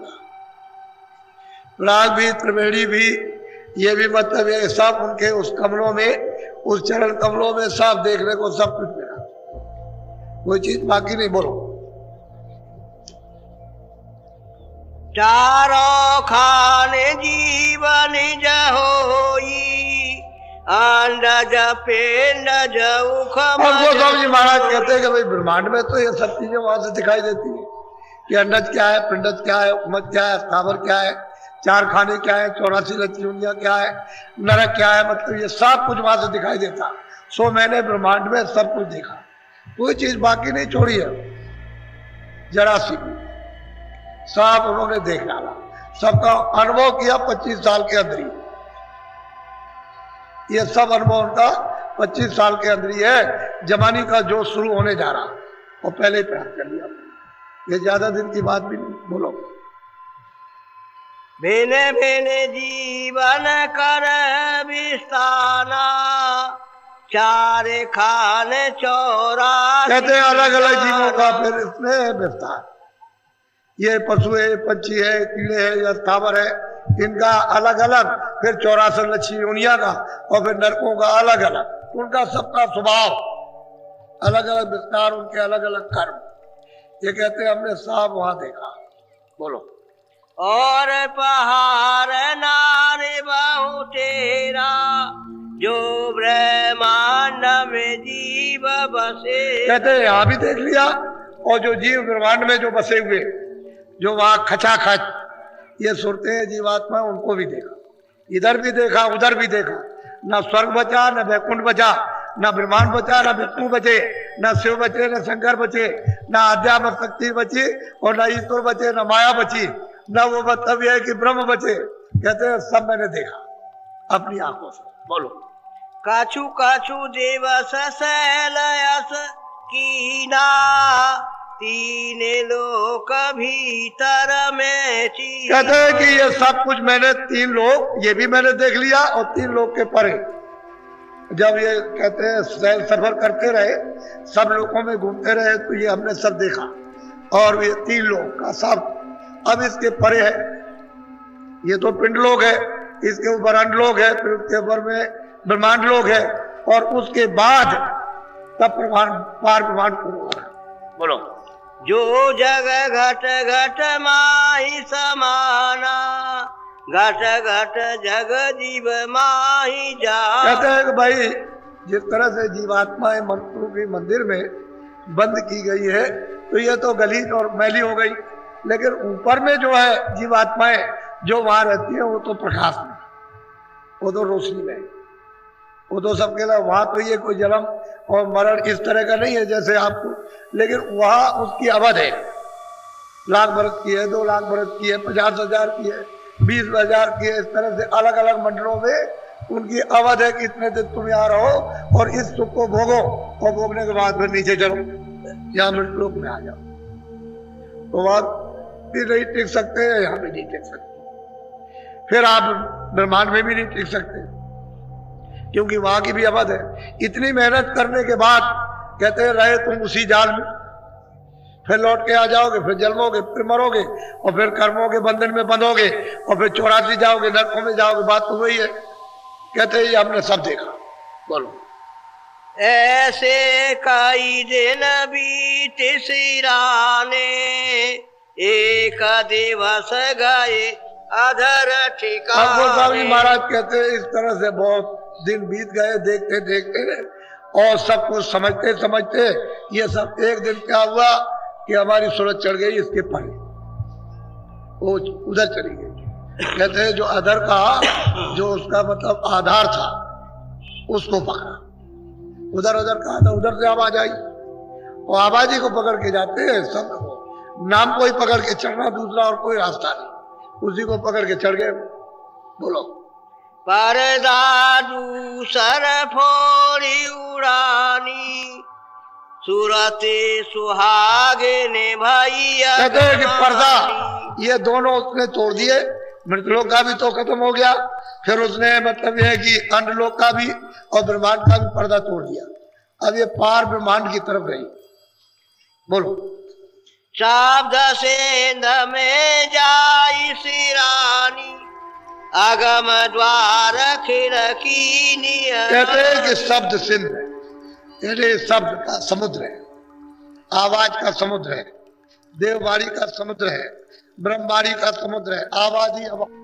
प्रयाग भी, त्रिवेणी भी, ये भी मतलब ये सब उनके उस कमलों में, उस चरण कमलों में सब देखने को सब कुछ मिला, कोई चीज बाकी नहीं। बोलो। चारों खाने जीवन होई, अंडज पेंडज उख। और गोस्वामी जी महाराज कहते हैं कि भाई ब्रह्मांड में तो ये सब चीजें वहां से दिखाई देती है कि अंडज क्या है, पिंडज क्या है, उमज क्या है, स्थावर क्या है, चार खाने क्या है, 84 लक्ष्मियां क्या है, नरक क्या है, मतलब ये सब कुछ वहां से दिखाई देता। सो मैंने ब्रह्मांड में सब कुछ देखा, कोई चीज बाकी नहीं छोड़ी है, जरा सी भी सब उन्होंने देख डाला, सबका अनुभव किया 25 साल के अंदर ही। ये सब अनुभव उनका 25 साल के अंदर ही है। जवानी का जो शुरू होने जा रहा और पहले ही प्राप्त कर लिया, ये ज्यादा दिन की बात भी नहीं। बोलो। भेने भेने जीवन कर विस्ताना, चारे खाने 84। कहते हैं अलग अलग जीवों का फिर इसमें विस्तार, ये पशु है, पक्षी है, कीड़े है या स्थावर है, इनका अलग अलग, फिर 84 लक्ष्मी योनिया का, और फिर नरकों का अलग अलग, उनका सबका स्वभाव अलग अलग विस्तार, उनके अलग अलग कर्म। ये कहते हैं हमने सब वहां देखा। बोलो। और पहाड़ नारे बहु तेरा, जो ब्रह्मांड में जीव बसे। कहते हैं यहां भी देख लिया, और जो जीव ब्रह्मांड में जो बसे हुए, जो वहां खचाखच ये सुरते हैं जीवात्मा, उनको भी देखा, इधर भी देखा, उधर भी देखा। न स्वर्ग बचा, न वैकुंठ बचा, न ब्रह्मांड बचा, न विष्णु बचे, न शिव बचे, न शंकर बचे, न अध्यात्म शक्ति बची, और न ईश्वर बचे, न माया बची, न वो मतलब है कि ब्रह्म बचे। कहते हैं सब मैंने देखा अपनी आंखों से। बोलो। काछु काछु देवस शैलयस कीना, तीन लोक भीतर में ची। कहते हैं कि ये सब कुछ मैंने 3 लोक, ये भी मैंने देख लिया, और 3 लोक के परे जब ये कहते हैं सफर करते रहे, सब लोगों में घूमते रहे, तो ये हमने सब देखा। और ये 3 लोक का सब अब इसके परे है, ये तो पिंड लोक है, इसके ऊपर अंड लोक है, फिर उसके ऊपर में ब्रह्मांड लोक है, और उसके बाद तब पार ब्रह्मांड शुरू हो रहा है। बोलो। जो जग घट घट माही समाना, घट घट जग जीव माही जा। कहते हैं कि भाई जिस तरह से जीवात्माएं मंत्रों के मंदिर में बंद की गई है, तो ये तो गलीच और मैली हो गई, लेकिन ऊपर में जो है जीवात्माएं जो वहां रहती है, वो तो प्रकाश में, वो तो रोशनी में, वो तो सबके लिए। वहां तो ये कोई जन्म और मरण इस तरह का नहीं है जैसे आपको, लेकिन वहां उसकी अवध है, 1 लाख बरस की है, 2 लाख बरस की है, 50,000 की है, 20,000 की है, इस तरह से अलग अलग मंडलों में उनकी अवध है कि इतने दिन तुम यहाँ रहो और इस सुख को भोगो, और भोगने के बाद फिर नीचे चलो, यहाँ मृतलोक में आ जाओ। तो वहां भी नहीं टिक सकते, यहाँ भी नहीं टिक सकते, फिर आप ब्रह्मांड में भी नहीं टिक सकते, क्योंकि वहां की भी अवध है। इतनी मेहनत करने के बाद कहते हैं रहे तुम उसी जाल में, फिर लौट के आ जाओगे, फिर जन्मोगे, फिर मरोगे, और फिर कर्मों के बंधन में बंधोगे, और फिर 84 जाओगे, नरकों में जाओगे। बात तो वही है। कहते हैं ये हमने सब देखा। बोलो। ऐसे कई दिन बीत सिराने, एक दिवस गए अधर अब गोस्वामी ठिकाने। महाराज कहते हैं इस तरह से बहुत दिन बीत गए देखते देखते, और सब कुछ समझते समझते ये सब एक दिन क्या हुआ कि हमारी सूरत चढ़ गई इसके परे, वो उधर चली गई। कहते हैं जो अधर का जो उसका मतलब आधार था उसको पकड़ा, उधर उधर कहा था, उधर से आवाज आई, और आवाजी को पकड़ के जाते हैं सब को। नाम को ही पकड़ के चढ़ना, दूसरा और कोई रास्ता नहीं, उसी को पकड़ के चढ़ गए। बोलो। पर्दा दूसर फोड़ी उड़ानी, सूरते सुहागे ने भैया। कहते हैं कि पर्दा ये दोनों उसने तोड़ दिए, मृतलोक का भी तो खत्म हो गया, फिर उसने मतलब यह है कि अंडलोक का भी और ब्रह्मांड का भी पर्दा तोड़ दिया। अब ये पार ब्रह्मांड की तरफ गई। बोलो। शब्द सेंध में जाई सिरानी, आगम द्वार खिड़की नियन। कहते हैं कि शब्द सिंध है, यानी शब्द का समुद्र है, आवाज का समुद्र है, देववाणी का समुद्र है, ब्रह्मवाणी का समुद्र है, आवाज ही आवाज।